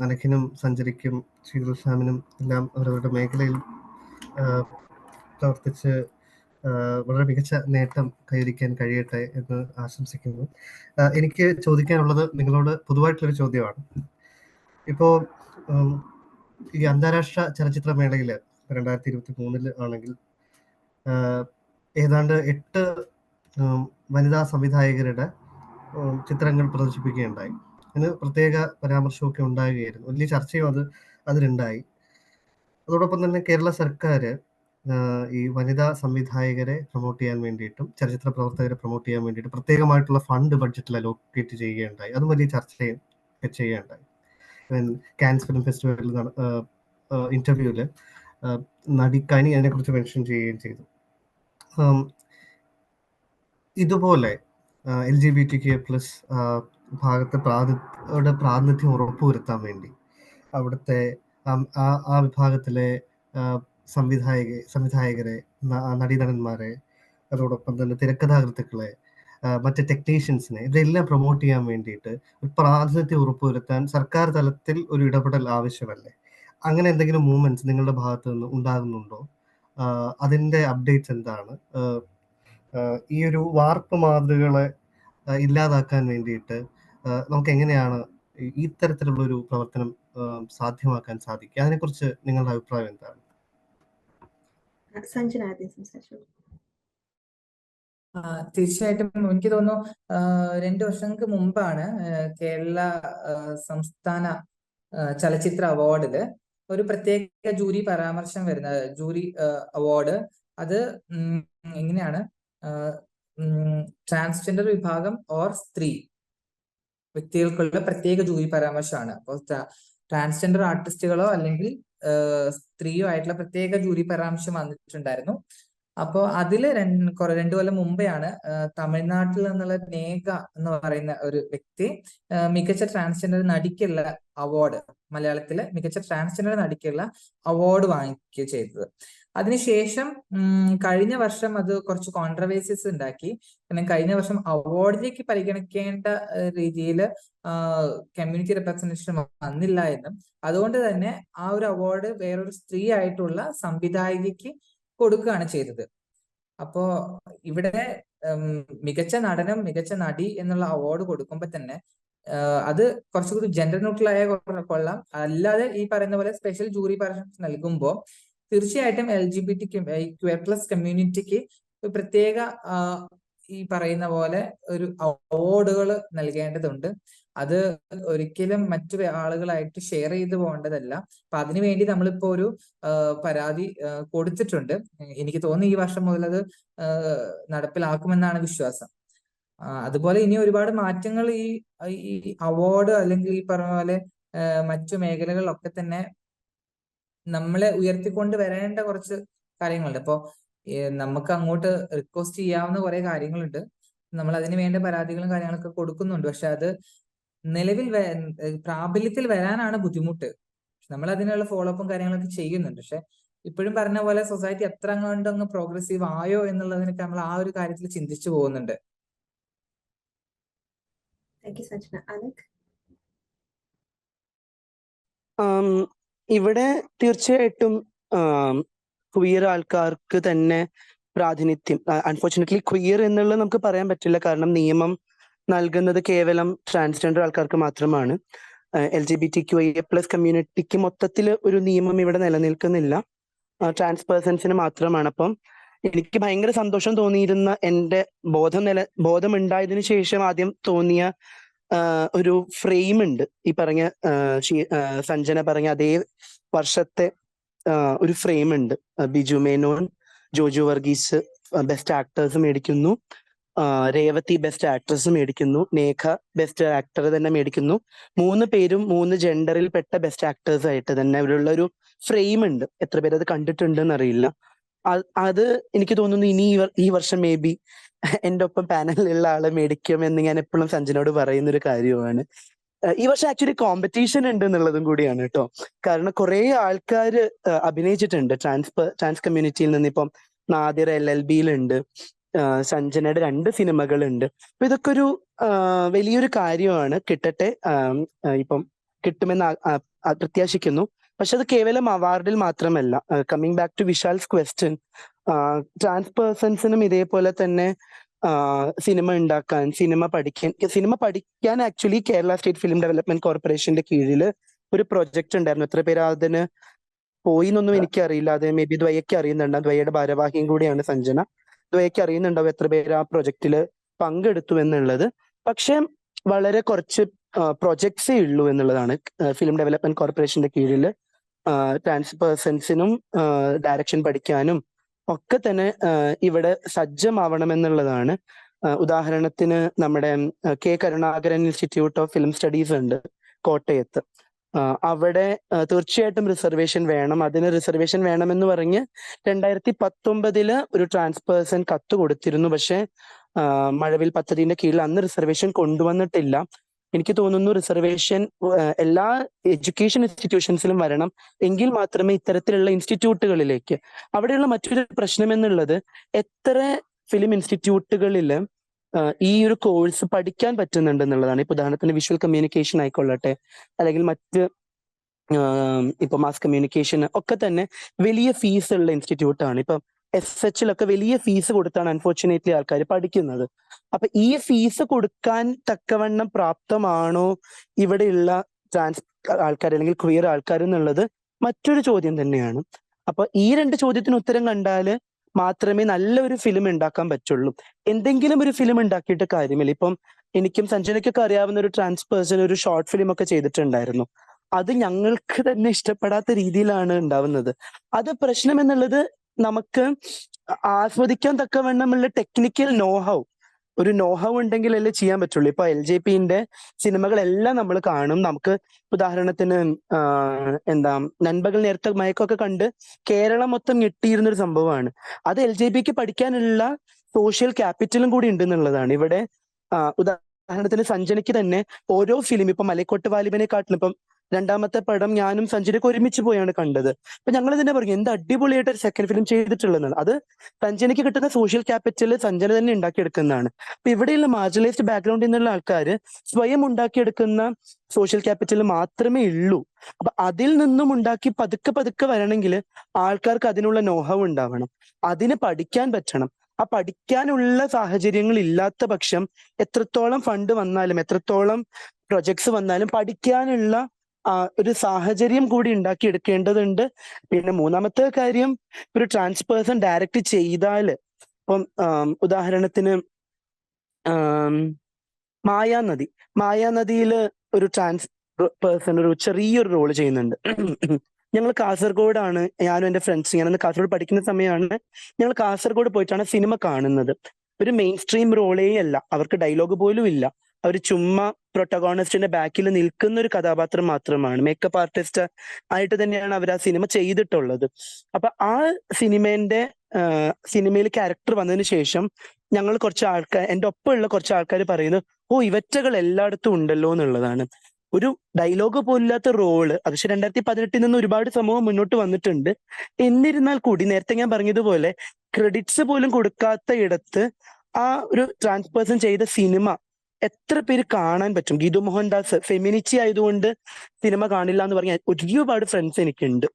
അനഖിനും സഞ്ചരിക്കും ശ്രീധർ സാമിനും എല്ലാം അവരവരുടെ മേഖലയിൽ പ്രവർത്തിച്ച് വളരെ മികച്ച നേട്ടം കൈവരിക്കാൻ കഴിയട്ടെ എന്ന് ആശംസിക്കുന്നു. എനിക്ക് ചോദിക്കാനുള്ളത് നിങ്ങളോട് പൊതുവായിട്ടുള്ളൊരു ചോദ്യമാണ്. ഇപ്പോൾ ഈ അന്താരാഷ്ട്ര ചലച്ചിത്രമേളയിൽ 2023 ആണെങ്കിൽ ഏതാണ്ട് 8 വനിതാ സംവിധായകരുടെ ചിത്രങ്ങൾ പ്രദർശിപ്പിക്കുകയുണ്ടായി. അതിന് പ്രത്യേക പരാമർശമൊക്കെ ഉണ്ടാകുകയായിരുന്നു. വലിയ ചർച്ചയും അതിലുണ്ടായി. അതോടൊപ്പം തന്നെ കേരള സർക്കാർ ഈ വനിതാ സംവിധായകരെ പ്രൊമോട്ട് ചെയ്യാൻ വേണ്ടിയിട്ടും ചലച്ചിത്ര പ്രവർത്തകരെ പ്രൊമോട്ട് ചെയ്യാൻ വേണ്ടിയിട്ട് പ്രത്യേകമായിട്ടുള്ള ഫണ്ട് ബഡ്ജറ്റിൽ അലോക്കേറ്റ് ചെയ്യുകയുണ്ടായി. അതും വലിയ ചർച്ചയും ചെയ്യുകയുണ്ടായി. കാൻസ് ഫിലിം ഫെസ്റ്റിവലിൽ ഇന്റർവ്യൂവിൽ നടി കനി അതിനെക്കുറിച്ച് മെൻഷൻ ചെയ്യുകയും ചെയ്തു. ഇതുപോലെ LGBTQ+ ഭാഗത്ത് പ്രാതിനിധ്യം ഉറപ്പുവരുത്താൻ വേണ്ടി അവിടുത്തെ ആ വിഭാഗത്തിലെ സംവിധായകരെ, നടീനടന്മാരെ, അതോടൊപ്പം തന്നെ തിരക്കഥാകൃത്തുക്കളെ, മറ്റ് ടെക്നീഷ്യൻസിനെ ഇതെല്ലാം പ്രൊമോട്ട് ചെയ്യാൻ വേണ്ടിയിട്ട് ഒരു പ്രാതിനിധ്യം ഉറപ്പുവരുത്താൻ സർക്കാർ തലത്തിൽ ഒരു ഇടപെടൽ ആവശ്യമല്ലേ? അങ്ങനെ എന്തെങ്കിലും മൂവ്മെന്റ്സ് നിങ്ങളുടെ ഭാഗത്ത് നിന്ന് ഉണ്ടാകുന്നുണ്ടോ? അതിൻ്റെ അപ്ഡേറ്റ്സ് എന്താണ്? ഈ ഒരു വാർപ്പ് മാതൃകകളെ ഇല്ലാതാക്കാൻ വേണ്ടിയിട്ട് നമുക്ക് എങ്ങനെയാണ് ഇത്തരത്തിലുള്ള ഒരു പ്രവർത്തനം സാധ്യമാക്കാൻ സാധിക്കുക? അതിനെക്കുറിച്ച് നിങ്ങളുടെ അഭിപ്രായം എന്താണ്? സഞ്ജന ആദ്യം സംസാരിച്ചു. തീർച്ചയായിട്ടും എനിക്ക് തോന്നുന്നു 2 വർഷങ്ങൾക്ക് മുമ്പാണ് കേരള സംസ്ഥാന ചലച്ചിത്ര അവാർഡില് ഒരു പ്രത്യേക ജൂറി പരാമർശം വരുന്നത്. ജൂറി അവാർഡ് അത് എങ്ങനെയാണ് ട്രാൻസ്ജെൻഡർ വിഭാഗം ഓർ സ്ത്രീ വ്യക്തികൾക്കുള്ള പ്രത്യേക ജൂറി പരാമർശമാണ്. അപ്പോൾ ട്രാൻസ്ജെൻഡർ ആർട്ടിസ്റ്റുകളോ അല്ലെങ്കിൽ സ്ത്രീയോ ആയിട്ടുള്ള പ്രത്യേക ജൂറി പരാമർശം വന്നിട്ടുണ്ടായിരുന്നു. അപ്പോൾ അതില് 2 കൊല്ലം മുമ്പെയാണ് തമിഴ്നാട്ടിൽ നിന്നുള്ള നേക എന്ന് പറയുന്ന ഒരു വ്യക്തി മികച്ച ട്രാൻസ്ജെൻഡർ നടിക്കുള്ള അവാർഡ്, മലയാളത്തിലെ മികച്ച ട്രാൻസ്ജെൻഡർ നടിക്കുള്ള അവാർഡ് വാങ്ങിക്കുകയും ചെയ്തത്. അതിനുശേഷം കഴിഞ്ഞ വർഷം അത് കുറച്ച് കോൺട്രവേഴ്സീസ് ഉണ്ടാക്കി. കാരണം കഴിഞ്ഞ വർഷം അവാർഡിലേക്ക് പരിഗണിക്കേണ്ട രീതിയിൽ കമ്മ്യൂണിറ്റി റെപ്രസെന്റേഷൻ വന്നില്ല എന്നും അതുകൊണ്ട് തന്നെ ആ ഒരു അവാർഡ് വേറൊരു സ്ത്രീ ആയിട്ടുള്ള സംവിധായികയ്ക്ക് കൊടുക്കുകയാണ് ചെയ്തത്. അപ്പോ ഇവിടെ മികച്ച നടനം, മികച്ച നടി എന്നുള്ള അവാർഡ് കൊടുക്കുമ്പോൾ തന്നെ അത് കുറച്ചുകൂടി ജെൻഡർ ന്യൂട്രൽ ആയ കൊള്ളാം. അല്ലാതെ ഈ പറയുന്ന പോലെ സ്പെഷ്യൽ ജൂറി പരാമർശം നൽകുമ്പോൾ തീർച്ചയായിട്ടും LGBTQ+ കമ്മ്യൂണിറ്റിക്ക് പ്രത്യേക ഈ പറയുന്ന പോലെ ഒരു അവാർഡുകൾ നൽകേണ്ടതുണ്ട്. അത് ഒരിക്കലും മറ്റു ആളുകളായിട്ട് ഷെയർ ചെയ്തു പോകേണ്ടതല്ല. അപ്പൊ അതിനുവേണ്ടി നമ്മളിപ്പോ ഒരു പരാതി കൊടുത്തിട്ടുണ്ട്. എനിക്ക് തോന്നുന്നു ഈ വർഷം മുതൽ അത് നടപ്പിലാക്കുമെന്നാണ് വിശ്വാസം. അതുപോലെ ഇനി ഒരുപാട് മാറ്റങ്ങൾ ഈ അവാർഡ് അല്ലെങ്കിൽ ഈ പറഞ്ഞ പോലെ മറ്റു മേഖലകളിലൊക്കെ തന്നെ നമ്മളെ ഉയർത്തിക്കൊണ്ട് വരേണ്ട കുറച്ച് കാര്യങ്ങളുണ്ട്. ഇപ്പോ നമുക്ക് അങ്ങോട്ട് റിക്വസ്റ്റ് ചെയ്യാവുന്ന കുറെ കാര്യങ്ങളുണ്ട്. നമ്മൾ അതിന് വേണ്ട പരാതികളും കാര്യങ്ങളൊക്കെ കൊടുക്കുന്നുണ്ട്. പക്ഷെ അത് നിലവിൽ പ്രാബല്യത്തിൽ വരാനാണ് ബുദ്ധിമുട്ട്. നമ്മൾ അതിനുള്ള ഫോളോ അപ്പും കാര്യങ്ങളൊക്കെ ചെയ്യുന്നുണ്ട്. പക്ഷെ ഇപ്പോഴും പറഞ്ഞ പോലെ സൊസൈറ്റി എത്ര അങ്ങ് പ്രോഗ്രസീവ് ആയോ എന്നുള്ളതിനൊക്കെ നമ്മൾ ആ ഒരു കാര്യത്തിൽ ചിന്തിച്ചു പോകുന്നുണ്ട്. ഇവിടെ തീർച്ചയായിട്ടും ക്വീർ ആൾക്കാർക്ക് തന്നെ പ്രാതിനിധ്യം, അൺഫോർച്ചുനേറ്റ്ലി ക്വീർ എന്നുള്ളത് നമുക്ക് പറയാൻ പറ്റില്ല. കാരണം നിയമം നൽകുന്നത് കേവലം ട്രാൻസ്ജെൻഡർ ആൾക്കാർക്ക് മാത്രമാണ്. LGBTQIA+ കമ്മ്യൂണിറ്റിക്ക് മൊത്തത്തിൽ ഒരു നിയമം ഇവിടെ നിലനിൽക്കുന്നില്ല, ട്രാൻസ് പേഴ്സൺസിന് മാത്രമാണ്. അപ്പം എനിക്ക് ഭയങ്കര സന്തോഷം തോന്നിയിരുന്ന എൻ്റെ ബോധമുണ്ടായതിനു ശേഷം ആദ്യം തോന്നിയ ഒരു ഫ്രെയിം ഉണ്ട്. ഈ പറഞ്ഞ സഞ്ജന പറഞ്ഞ അതേ വർഷത്തെ ഒരു ഫ്രെയിം ഉണ്ട്. ബിജു മേനോൻ, ജോജു വർഗീസ് ബെസ്റ്റ് ആക്ടേഴ്സ് മേടിക്കുന്നു, രേവതി ബെസ്റ്റ് ആക്ട്രസ് മേടിക്കുന്നു, നേഖ ബെസ്റ്റ് ആക്ടർ തന്നെ മേടിക്കുന്നു. 3 പേരും 3 ജെൻഡറിൽ പെട്ട ബെസ്റ്റ് ആക്ടേഴ്സ് ആയിട്ട് തന്നെ ഇവിടെയുള്ള ഒരു ഫ്രെയിം ഉണ്ട്. എത്ര പേര് അത് കണ്ടിട്ടുണ്ടെന്ന് അറിയില്ല. അത് എനിക്ക് തോന്നുന്നു ഇനി ഈ വർഷം മേ ബി എൻ്റെ ഒപ്പം പാനലിലുള്ള ആളെ മേടിക്കുമെന്ന് ഞാൻ എപ്പോഴും സഞ്ജനോട് പറയുന്ന ഒരു കാര്യമാണ്. ഈ വർഷം ആക്ച്വലി കോമ്പറ്റീഷൻ ഉണ്ട് എന്നുള്ളതും കൂടിയാണ് കേട്ടോ. കാരണം കുറെ ആൾക്കാർ അഭിനയിച്ചിട്ടുണ്ട് ട്രാൻസ് കമ്മ്യൂണിറ്റിയിൽ നിന്ന്. ഇപ്പം നാദിർ LLBയിലുണ്ട്, സഞ്ജനയുടെ 2 സിനിമകളുണ്ട്. അപ്പൊ ഇതൊക്കെ ഒരു വലിയൊരു കാര്യമാണ്. കിട്ടട്ടെ, ഇപ്പം കിട്ടുമെന്ന് പ്രത്യാശിക്കുന്നു. പക്ഷെ അത് കേവലം അവാർഡിൽ മാത്രമല്ല. Coming back to Vishal's question, trans പേഴ്സൺസിനും ഇതേപോലെ തന്നെ സിനിമ ഉണ്ടാക്കാൻ, സിനിമ പഠിക്കാൻ actually Kerala state film development കോർപ്പറേഷന്റെ കീഴിൽ ഒരു പ്രൊജക്ട് ഉണ്ടായിരുന്നു. എത്ര പേര് അതിന് പോയി എന്നൊന്നും എനിക്കറിയില്ല. അത് മേ ബി ദ്വയയ്ക്ക് അറിയുന്നുണ്ടാവും. ദ്വയയുടെ ഭാരവാഹിയും കൂടിയാണ് സഞ്ജന. ദ്വയയ്ക്ക് അറിയുന്നുണ്ടാവും എത്ര പേര് ആ പ്രൊജക്റ്റില് പങ്കെടുത്തു എന്നുള്ളത്. പക്ഷെ വളരെ കുറച്ച് പ്രൊജക്ട്സേ ഉള്ളൂ എന്നുള്ളതാണ്. ഫിലിം ഡെവലപ്മെന്റ് കോർപ്പറേഷന്റെ കീഴിൽ ട്രാൻസ് പേഴ്സൺസിനും ഡയറക്ഷൻ പഠിക്കാനും ഒക്കെ തന്നെ ഇവിടെ സജ്ജമാവണമെന്നുള്ളതാണ്. ഉദാഹരണത്തിന് നമ്മുടെ K. Karunakaran institute of film studies ഉണ്ട് കോട്ടയത്ത്. അവിടെ തീർച്ചയായിട്ടും റിസർവേഷൻ വേണം. അതിന് റിസർവേഷൻ വേണമെന്ന് പറഞ്ഞ് 2019 ഒരു ട്രാൻസ് പേഴ്സൺ കത്ത് കൊടുത്തിരുന്നു. പക്ഷെ മഴവിൽ പദ്ധതിന്റെ കീഴിൽ അന്ന് റിസർവേഷൻ കൊണ്ടുവന്നിട്ടില്ല. എനിക്ക് തോന്നുന്നു റിസർവേഷൻ എല്ലാ എഡ്യൂക്കേഷൻ ഇൻസ്റ്റിറ്റ്യൂഷൻസിലും വരണം. എങ്കിൽ മാത്രമേ ഇത്തരത്തിലുള്ള ഇൻസ്റ്റിറ്റ്യൂട്ടുകളിലേക്ക്, അവിടെയുള്ള മറ്റൊരു പ്രശ്നം എന്നുള്ളത് എത്ര ഫിലിം ഇൻസ്റ്റിറ്റ്യൂട്ടുകളിൽ ഈ ഒരു കോഴ്സ് പഠിക്കാൻ പറ്റുന്നുണ്ട് എന്നുള്ളതാണ്. ഇപ്പൊ ഉദാഹരണത്തിന് വിഷ്വൽ കമ്മ്യൂണിക്കേഷൻ ആയിക്കൊള്ളട്ടെ, അല്ലെങ്കിൽ മറ്റ് ഇപ്പൊ മാസ് കമ്മ്യൂണിക്കേഷൻ ഒക്കെ തന്നെ വലിയ ഫീസ് ഉള്ള ഇൻസ്റ്റിറ്റ്യൂട്ടാണ്. ഇപ്പം SH വലിയ ഫീസ് കൊടുത്താണ് അൺഫോർച്ചുനേറ്റ്ലി ആൾക്കാർ പഠിക്കുന്നത്. അപ്പൊ ഈ ഫീസ് കൊടുക്കാൻ തക്കവണ്ണം പ്രാപ്തമാണോ ഇവിടെയുള്ള ട്രാൻസ് ആൾക്കാർ അല്ലെങ്കിൽ ക്വിയർ ആൾക്കാർ എന്നുള്ളത് മറ്റൊരു ചോദ്യം തന്നെയാണ്. അപ്പൊ ഈ രണ്ട് ചോദ്യത്തിന് ഉത്തരം കണ്ടാല് മാത്രമേ നല്ലൊരു ഫിലിം ഉണ്ടാക്കാൻ പറ്റുള്ളൂ. എന്തെങ്കിലും ഒരു ഫിലിം ഉണ്ടാക്കിയിട്ട് കാര്യമില്ല. ഇപ്പം എനിക്കും സഞ്ജനയ്ക്കൊക്കെ അറിയാവുന്ന ഒരു ട്രാൻസ് പേഴ്സൺ ഒരു ഷോർട്ട് ഫിലിം ഒക്കെ ചെയ്തിട്ടുണ്ടായിരുന്നു. അത് ഞങ്ങൾക്ക് തന്നെ ഇഷ്ടപ്പെടാത്ത രീതിയിലാണ് ഉണ്ടാവുന്നത്. അത് പ്രശ്നം എന്നുള്ളത് നമുക്ക് ആസ്വദിക്കാൻ തക്കവണ്ണമുള്ള ടെക്നിക്കൽ നോഹൗ, ഒരു നോഹൗ ഉണ്ടെങ്കിലല്ലേ ചെയ്യാൻ പറ്റുള്ളൂ. ഇപ്പൊ LJPന്റെ സിനിമകളെല്ലാം നമ്മൾ കാണും. നമുക്ക് ഉദാഹരണത്തിന് എന്താ നൻപകൽ നേരത്തെ മയക്കൊക്കെ കണ്ട് കേരളം മൊത്തം ഞെട്ടിയിരുന്ന ഒരു സംഭവമാണ്. അത് LJPക്ക് പഠിക്കാനുള്ള സോഷ്യൽ ക്യാപിറ്റലും കൂടി ഉണ്ട് എന്നുള്ളതാണ്. ഇവിടെ ഉദാഹരണത്തിന് സഞ്ജനയ്ക്ക് തന്നെ ഓരോ ഫിലിം, ഇപ്പൊ മലക്കോട്ട് വാലിബനെക്കാട്ടിലും ഇപ്പം രണ്ടാമത്തെ പടം ഞാനും സഞ്ജനയ്ക്ക് ഒരുമിച്ച് പോയാണ് കണ്ടത്. അപ്പൊ ഞങ്ങൾ തന്നെ പറഞ്ഞു എന്ത് അടിപൊളിയായിട്ട് ഒരു സെക്കൻഡ് ഫിലിം ചെയ്തിട്ടുള്ളതാണ്. അത് സഞ്ജനയ്ക്ക് കിട്ടുന്ന സോഷ്യൽ ക്യാപിറ്റൽ സഞ്ജന തന്നെ ഉണ്ടാക്കിയെടുക്കുന്നതാണ്. അപ്പൊ ഇവിടെയുള്ള മാർജിനലൈസ്ഡ് ബാക്ക്ഗ്രൗണ്ടിൽ നിന്നുള്ള ആൾക്കാർ സ്വയം ഉണ്ടാക്കിയെടുക്കുന്ന സോഷ്യൽ ക്യാപിറ്റൽ മാത്രമേ ഉള്ളൂ. അപ്പൊ അതിൽ നിന്നും ഉണ്ടാക്കി പതുക്കെ പതുക്കെ വരണമെങ്കിൽ ആൾക്കാർക്ക് അതിനുള്ള നോഹവ് ഉണ്ടാവണം, അതിന് പഠിക്കാൻ പറ്റണം. ആ പഠിക്കാനുള്ള സാഹചര്യങ്ങൾ ഇല്ലാത്ത പക്ഷം എത്രത്തോളം ഫണ്ട് വന്നാലും എത്രത്തോളം പ്രൊജക്ട്സ് വന്നാലും പഠിക്കാനുള്ള ഒരു സാഹചര്യം കൂടി ഉണ്ടാക്കിയെടുക്കേണ്ടതുണ്ട്. പിന്നെ മൂന്നാമത്തെ കാര്യം, ഒരു ട്രാൻസ് പേഴ്സൺ ഡയറക്റ്റ് ചെയ്താല്, ഇപ്പം ഉദാഹരണത്തിന് മായാനദിയില് ഒരു ട്രാൻസ് പേഴ്സൺ ഒരു ചെറിയൊരു റോള് ചെയ്യുന്നുണ്ട്. ഞങ്ങൾ കാസർഗോഡാണ്, ഞാനും എൻ്റെ ഫ്രണ്ട്സ്, ഞാനന്ന് കാസർഗോഡ് പഠിക്കുന്ന സമയമാണ്. ഞങ്ങൾ കാസർഗോഡ് പോയിട്ടാണ് സിനിമ കാണുന്നത്. ഒരു മെയിൻ സ്ട്രീം റോളേ അല്ല, അവർക്ക് ഡയലോഗ് പോലും ഇല്ല. അവർ ചുമ്മാ പ്രൊട്ടഗോണിസ്റ്റിന്റെ ബാക്കിൽ നിൽക്കുന്ന ഒരു കഥാപാത്രം മാത്രമാണ്. മേക്കപ്പ് ആർട്ടിസ്റ്റ് ആയിട്ട് തന്നെയാണ് അവർ ആ സിനിമ ചെയ്തിട്ടുള്ളത്. അപ്പൊ ആ സിനിമയിൽ ക്യാരക്ടർ വന്നതിന് ശേഷം ഞങ്ങൾ കുറച്ച് ആൾക്കാർ, എൻ്റെ ഒപ്പമുള്ള കുറച്ച് ആൾക്കാർ പറയുന്നു, ഓ ഇവറ്റകൾ എല്ലായിടത്തും ഉണ്ടല്ലോ എന്നുള്ളതാണ്. ഒരു ഡയലോഗ് പോലില്ലാത്ത റോള്. പക്ഷെ 2018 നിന്ന് ഒരുപാട് സംഭവം മുന്നോട്ട് വന്നിട്ടുണ്ട്. എന്നിരുന്നാൽ കൂടി നേരത്തെ ഞാൻ പറഞ്ഞതുപോലെ ക്രെഡിറ്റ്സ് പോലും കൊടുക്കാത്ത ഇടത്ത് ആ ഒരു ട്രാൻസ് പേഴ്സൺ ചെയ്ത സിനിമ എത്ര പേര് കാണാൻ പറ്റും? ഗീതു മോഹൻദാസ് ഫെമിനിറ്റി ആയതുകൊണ്ട് സിനിമ കാണില്ല എന്ന് പറഞ്ഞ ഒരുപാട് ഫ്രണ്ട്സ് എനിക്കുണ്ട്.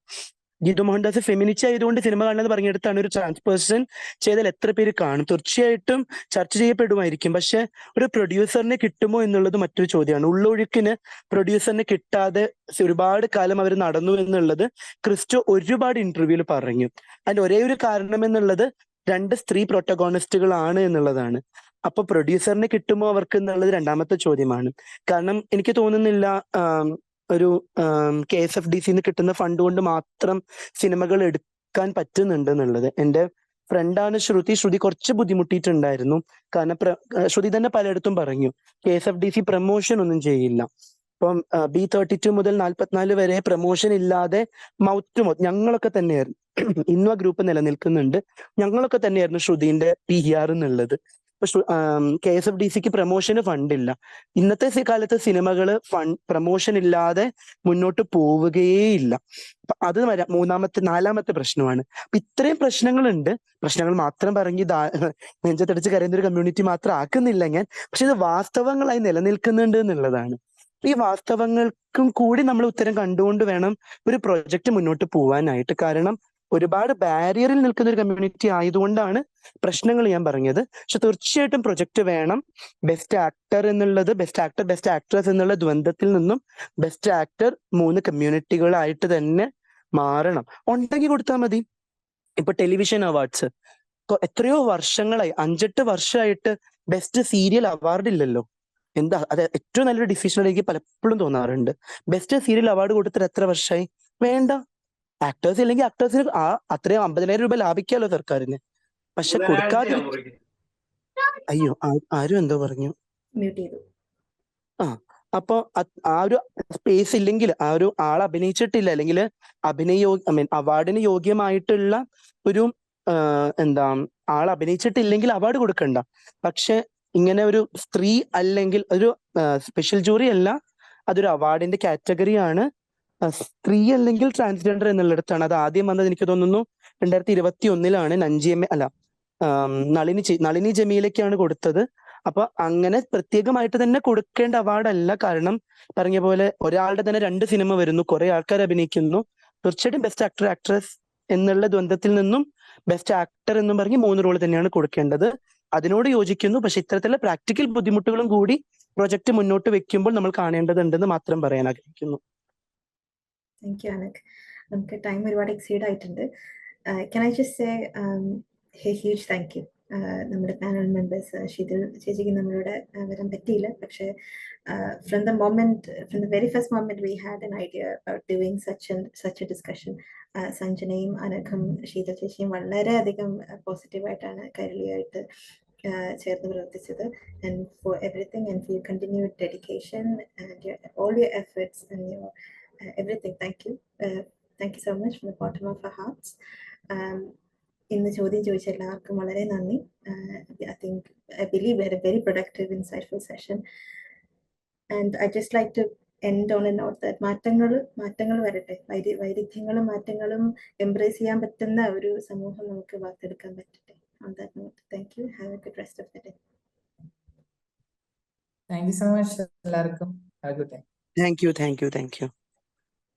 ഗീതു മോഹൻദാസ് ഫെമിനിറ്റി ആയതുകൊണ്ട് സിനിമ കാണണമെന്ന് പറഞ്ഞെടുത്താണ് ഒരു ട്രാൻസ് പേഴ്സൺ ചെയ്താൽ എത്ര പേര് കാണും? തീർച്ചയായിട്ടും ചർച്ച ചെയ്യപ്പെടുമായിരിക്കും. പക്ഷെ ഒരു പ്രൊഡ്യൂസറിനെ കിട്ടുമോ എന്നുള്ളത് മറ്റൊരു ചോദ്യമാണ്. ഉള്ളൊഴുക്കിന് പ്രൊഡ്യൂസറിനെ കിട്ടാതെ ഒരുപാട് കാലം അവർ നടന്നു എന്നുള്ളത് ക്രിസ്റ്റോ ഒരുപാട് ഇന്റർവ്യൂവിൽ പറഞ്ഞു. അതിന്റെ ഒരേ ഒരു കാരണം എന്നുള്ളത് 2 സ്ത്രീ പ്രൊട്ടഗോണിസ്റ്റുകളാണ് എന്നുള്ളതാണ്. അപ്പൊ പ്രൊഡ്യൂസറിനെ കിട്ടുമോ അവർക്ക് എന്നുള്ളത് രണ്ടാമത്തെ ചോദ്യമാണ്. കാരണം എനിക്ക് തോന്നുന്നില്ല ഒരു KSFDC കിട്ടുന്ന ഫണ്ട് കൊണ്ട് മാത്രം സിനിമകൾ എടുക്കാൻ പറ്റുന്നുണ്ട് എന്നുള്ളത്. എൻ്റെ ഫ്രണ്ടാണ് ശ്രുതി കുറച്ച് ബുദ്ധിമുട്ടിയിട്ടുണ്ടായിരുന്നു. കാരണം ശ്രുതി തന്നെ പലയിടത്തും പറഞ്ഞു KSFDC പ്രമോഷൻ ഒന്നും ചെയ്യില്ല. ഇപ്പം B32 മുതൽ 44 വരെ പ്രമോഷൻ ഇല്ലാതെ മൗത്ത് ടു മൗത്ത് ഞങ്ങളൊക്കെ തന്നെയായിരുന്നു. ഇന്നും ആ ഗ്രൂപ്പ് നിലനിൽക്കുന്നുണ്ട്. ഞങ്ങളൊക്കെ തന്നെയായിരുന്നു ശ്രുതിന്റെ PR എന്നുള്ളത്. KSFDCക്ക് പ്രമോഷന് ഫണ്ടില്ല. ഇന്നത്തെ കാലത്ത് സിനിമകള് പ്രമോഷൻ ഇല്ലാതെ മുന്നോട്ട് പോവുകയേയില്ല. അപ്പൊ അത് നാലാമത്തെ പ്രശ്നമാണ്. അപ്പൊ ഇത്രയും പ്രശ്നങ്ങളുണ്ട്. പ്രശ്നങ്ങൾ മാത്രം പറഞ്ഞ് നെഞ്ചത്തടിച്ച് കരയുന്ന ഒരു കമ്മ്യൂണിറ്റി മാത്രം ആക്കുന്നില്ല ഞാൻ. പക്ഷെ ഇത് വാസ്തവങ്ങളായി നിലനിൽക്കുന്നുണ്ട് എന്നുള്ളതാണ്. ഈ വാസ്തവങ്ങൾക്കും കൂടി നമ്മൾ ഉത്തരം കണ്ടുകൊണ്ട് വേണം ഒരു പ്രൊജക്ട് മുന്നോട്ട് പോവാനായിട്ട്. കാരണം ഒരുപാട് ബാരിയറിൽ നിൽക്കുന്ന ഒരു കമ്മ്യൂണിറ്റി ആയതുകൊണ്ടാണ് പ്രശ്നങ്ങൾ ഞാൻ പറഞ്ഞത്. പക്ഷെ തീർച്ചയായിട്ടും പ്രൊജക്ട് വേണം. ബെസ്റ്റ് ആക്ടർ എന്നുള്ളത്, ബെസ്റ്റ് ആക്ടർ ബെസ്റ്റ് ആക്ട്രസ് എന്നുള്ള ദ്വന്ദ്ത്തിൽ നിന്നും ബെസ്റ്റ് ആക്ടർ 3 കമ്മ്യൂണിറ്റികളായിട്ട് തന്നെ മാറണം. ഉണ്ടാക്കി കൊടുത്താൽ മതി. ഇപ്പൊ ടെലിവിഷൻ അവാർഡ്സ് എത്രയോ വർഷങ്ങളായി, 5-8 വർഷമായിട്ട് ബെസ്റ്റ് സീരിയൽ അവാർഡ് ഇല്ലല്ലോ. എന്താ അത് ഏറ്റവും നല്ലൊരു ഡിസിഷൻ എനിക്ക് പലപ്പോഴും തോന്നാറുണ്ട്. ബെസ്റ്റ് സീരിയൽ അവാർഡ് കൊടുത്തിട്ട് എത്ര വർഷമായി? വേണ്ട. ആക്ടേഴ്സ് ഇല്ലെങ്കിൽ ആക്ടേഴ്സിന് അത്രയും 50,000 രൂപ ലാഭിക്കാമല്ലോ സർക്കാരിന്. പക്ഷെ കൊടുക്കാതെ അയ്യോ ആരും എന്തോ പറഞ്ഞു. അപ്പൊ ആ ഒരു സ്പേസ് ഇല്ലെങ്കിൽ, ആ ഒരു ആൾ അഭിനയിച്ചിട്ടില്ല, അല്ലെങ്കിൽ അവാർഡിന് യോഗ്യമായിട്ടുള്ള ഒരു ആൾ അഭിനയിച്ചിട്ടില്ലെങ്കിൽ അവാർഡ് കൊടുക്കണ്ട. പക്ഷെ ഇങ്ങനെ ഒരു സ്ത്രീ അല്ലെങ്കിൽ ഒരു സ്പെഷ്യൽ ജൂറി അല്ല, അതൊരു അവാർഡിന്റെ കാറ്റഗറിയാണ്. സ്ത്രീ അല്ലെങ്കിൽ ട്രാൻസ്ജെൻഡർ എന്നുള്ളിടത്താണ് അത് ആദ്യം വന്നത്. എനിക്ക് തോന്നുന്നു 2021 നളിനി ജമീലയ്ക്കാണ് കൊടുത്തത്. അപ്പൊ അങ്ങനെ പ്രത്യേകമായിട്ട് തന്നെ കൊടുക്കേണ്ട അവാർഡല്ല. കാരണം പറഞ്ഞ പോലെ ഒരാളുടെ തന്നെ 2 സിനിമ വരുന്നു, കുറെ ആൾക്കാർ അഭിനയിക്കുന്നു. തീർച്ചയായിട്ടും ബെസ്റ്റ് ആക്ടർ ആക്ട്രസ് എന്നുള്ള ദ്വന്ദ്ത്തിൽ നിന്നും ബെസ്റ്റ് ആക്ടർ എന്നും പറഞ്ഞ് 3 റോൾ തന്നെയാണ് കൊടുക്കേണ്ടത്. അതിനോട് യോജിക്കുന്നു. പക്ഷെ ഇത്തരത്തിലുള്ള പ്രാക്ടിക്കൽ ബുദ്ധിമുട്ടുകളും കൂടി പ്രൊജക്ട് മുന്നോട്ട് വെക്കുമ്പോൾ നമ്മൾ കാണേണ്ടതുണ്ടെന്ന് മാത്രം പറയാൻ ആഗ്രഹിക്കുന്നു. Thank you Anagh. നമുക്ക് ടൈം ഒരുപാട് എക്സീഡ് ആയിട്ടുണ്ട്. Can I just say a huge thank you. നമ്മുടെ പാനൽ മെമ്പേഴ്സ് ഷിതിൽ ചേച്ചിക്ക് നമ്മളോട് വരാൻ പറ്റിയില്ല. പക്ഷേ from the very first moment we had an idea about doing such a discussion, സഞ്ജനയും അനഘും Sheetal ചേച്ചിയും വളരെയധികം പോസിറ്റീവായിട്ടാണ് കൈരളിയായിട്ട് ചേർന്ന് പ്രവർത്തിച്ചത്. And for everything and for your continued dedication and all your efforts and your everything, thank you. Thank you so much from the bottom of our hearts. ഇന്ന് ചോദ്യം ചോദിച്ച എല്ലാവർക്കും വളരെ നന്ദി. I believe we had a very productive, insightful session. And I just like to end on a note that മാറ്റങ്ങൾ വരട്ടെ. വൈരുദ്ധ്യങ്ങളും മാറ്റങ്ങളും embrace ചെയ്യാൻ പറ്റുന്ന ഒരു സമൂഹം നമുക്ക് വാർത്തെടുക്കാൻ പറ്റട്ടെ. On that note, thank you. Have a good rest of the day. Thank you so much എല്ലാവർക്കും. Have a good day. Thank U.